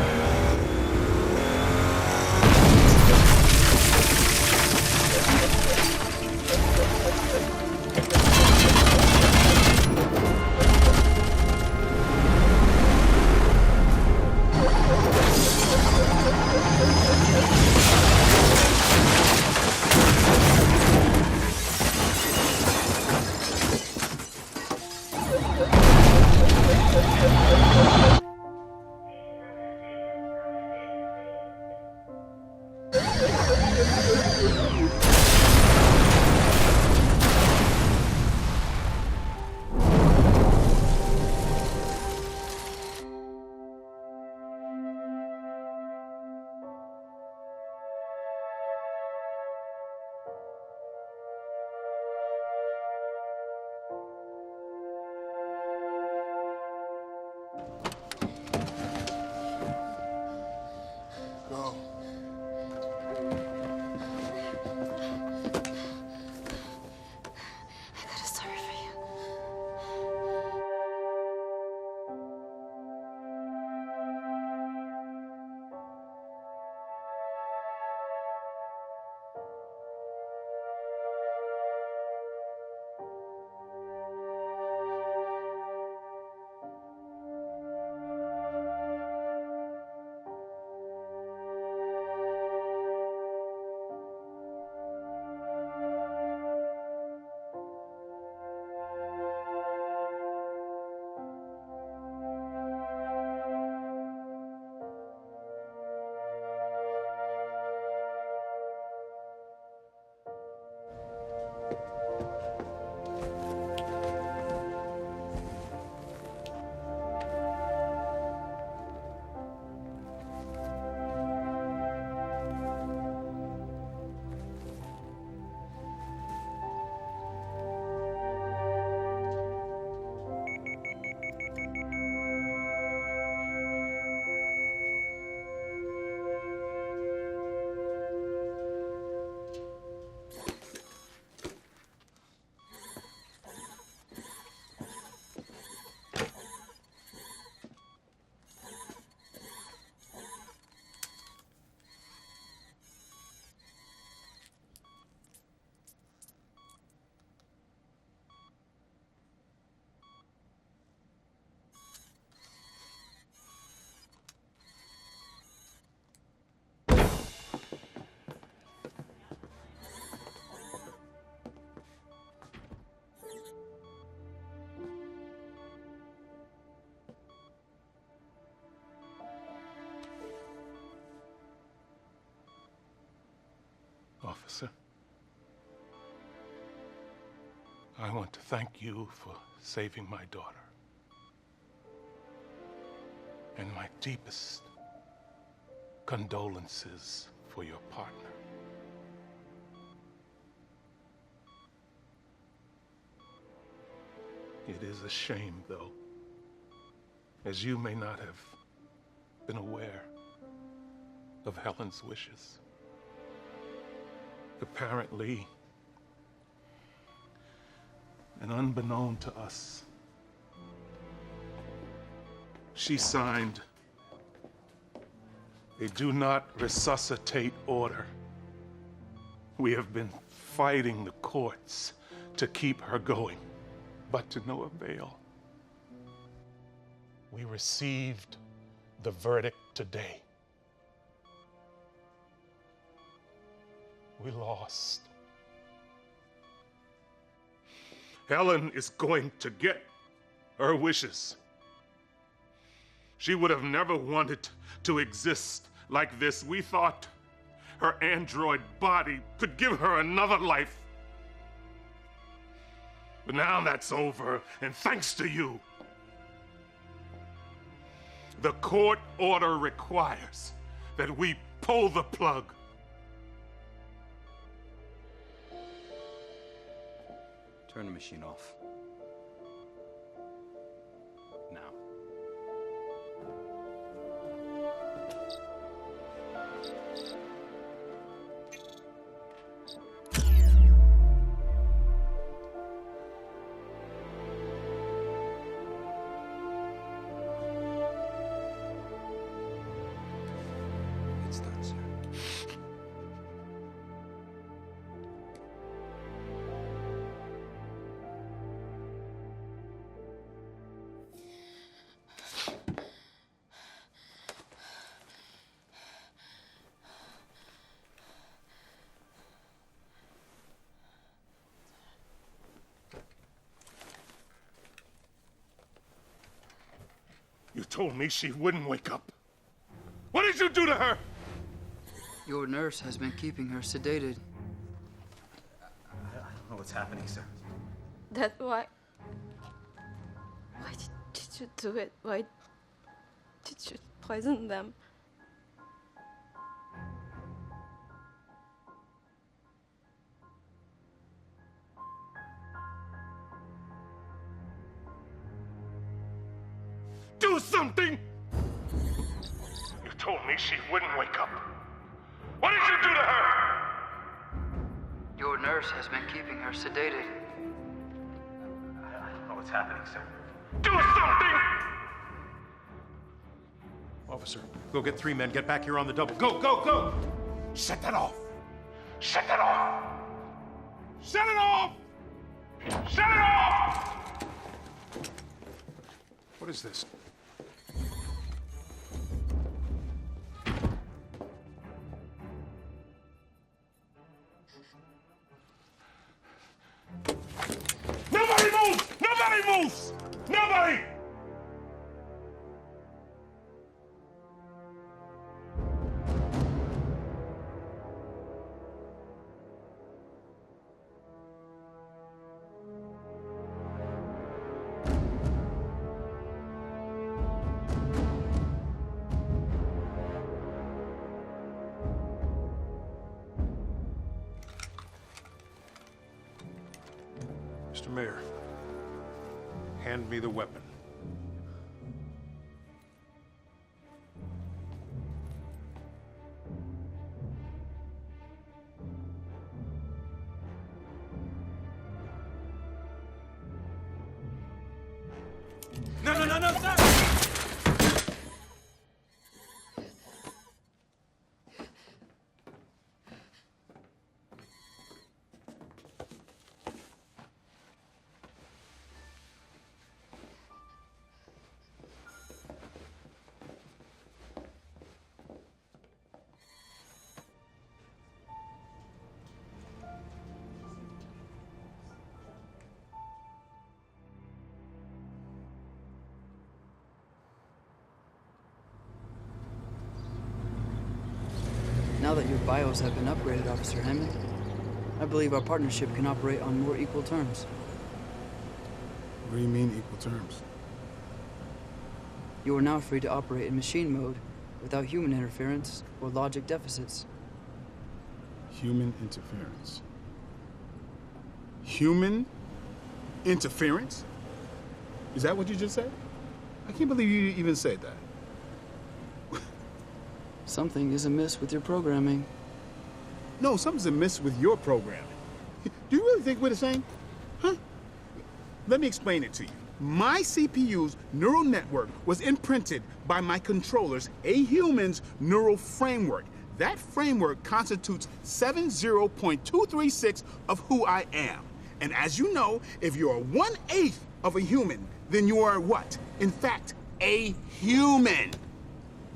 Officer. I want to thank you for saving my daughter. And my deepest condolences for your partner. It is a shame, though, as you may not have been aware of Helen's wishes. Apparently, and unbeknown to us, she signed a do not resuscitate order. We have been fighting the courts to keep her going, but to no avail. We received the verdict today. We lost. Helen is going to get her wishes. She would have never wanted to exist like this. We thought her android body could give her another life. But now that's over, and thanks to you. The court order requires that we pull the plug. Turn the machine off. Now. It's done, sir. You told me she wouldn't wake up. What did you do to her? Your nurse has been keeping her sedated. I don't know what's happening, sir. That's why. Why did you do it? Why did you poison them? Do something! You told me she wouldn't wake up. What did you do to her? Your nurse has been keeping her sedated. I don't know what's happening, sir. Do something! Officer, go get 3 men. Get back here on the double. Go, go, go! Shut that off! Shut that off! Shut it off! Shut it off! What is this? Nobody moves! Nobody moves! Nobody! Mr. Mayor, hand me the weapon. No, no, no, no, sir! Now that your bios have been upgraded, Officer Hammond, I believe our partnership can operate on more equal terms. What do you mean, equal terms? You are now free to operate in machine mode without human interference or logic deficits. Human interference. Human interference? Is that what you just said? I can't believe you even said that. Something is amiss with your programming. No, something's amiss with your programming. Do you really think we're the same? Huh? Let me explain it to you. My CPU's neural network was imprinted by my controller's, a human's, neural framework. That framework constitutes 70.236 of who I am. And as you know, if you're 1/8 of a human, then you are what? In fact, a human.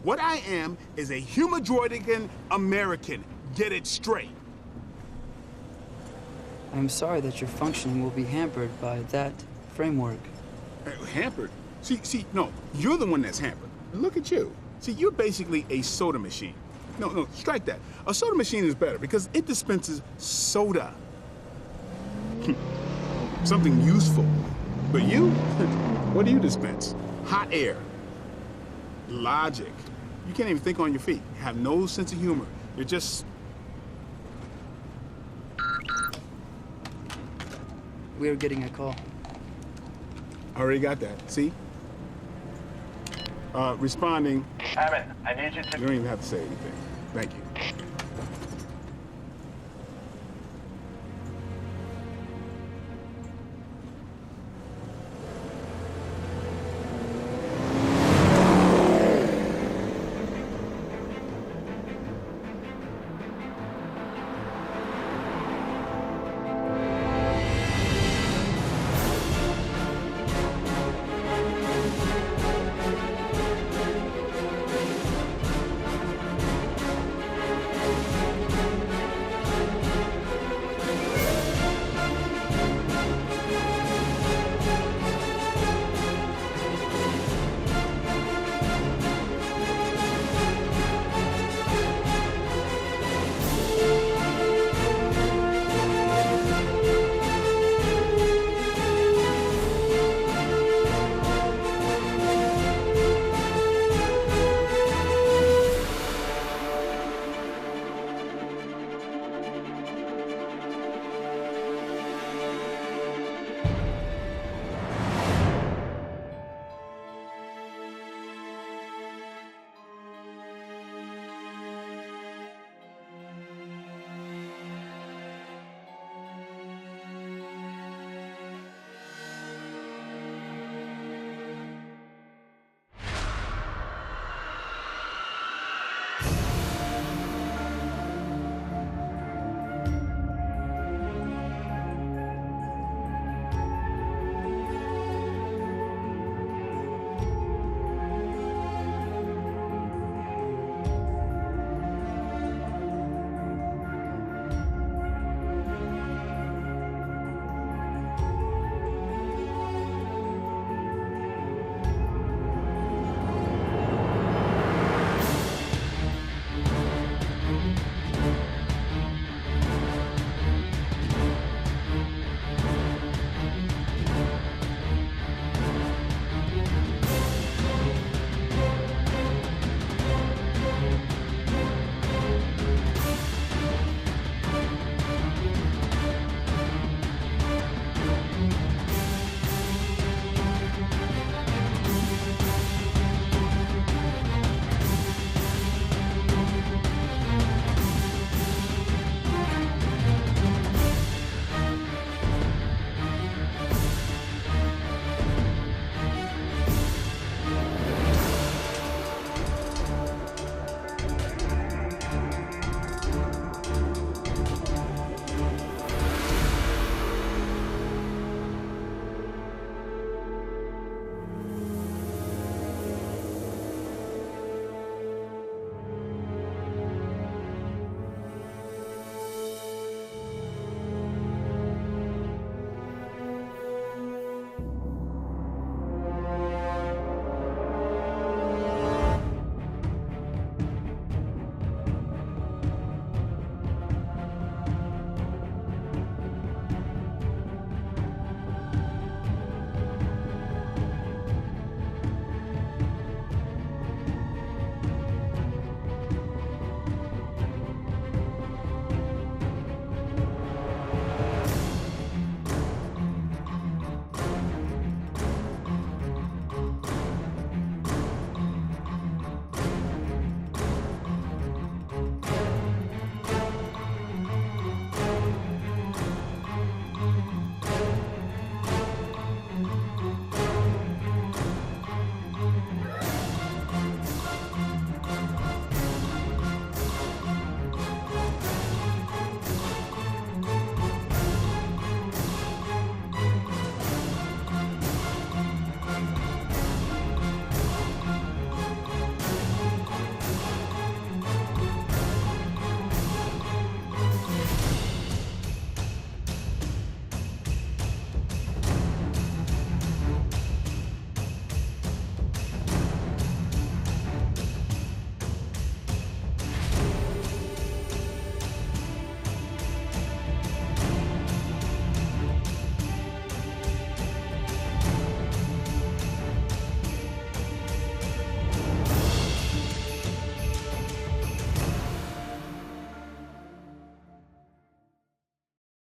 What I am is a humanoidican American. Get it straight. I'm sorry that your functioning will be hampered by that framework. Hampered? See, no, you're the one that's hampered. Look at you. See, you're basically a soda machine. No, strike that. A soda machine is better because it dispenses soda. Something useful. But you? What do you dispense? Hot air. Logic. You can't even think on your feet. You have no sense of humor. You're just... We are getting a call. I already got that. See? Responding. Hammond, I need you to... You don't even have to say anything. Thank you.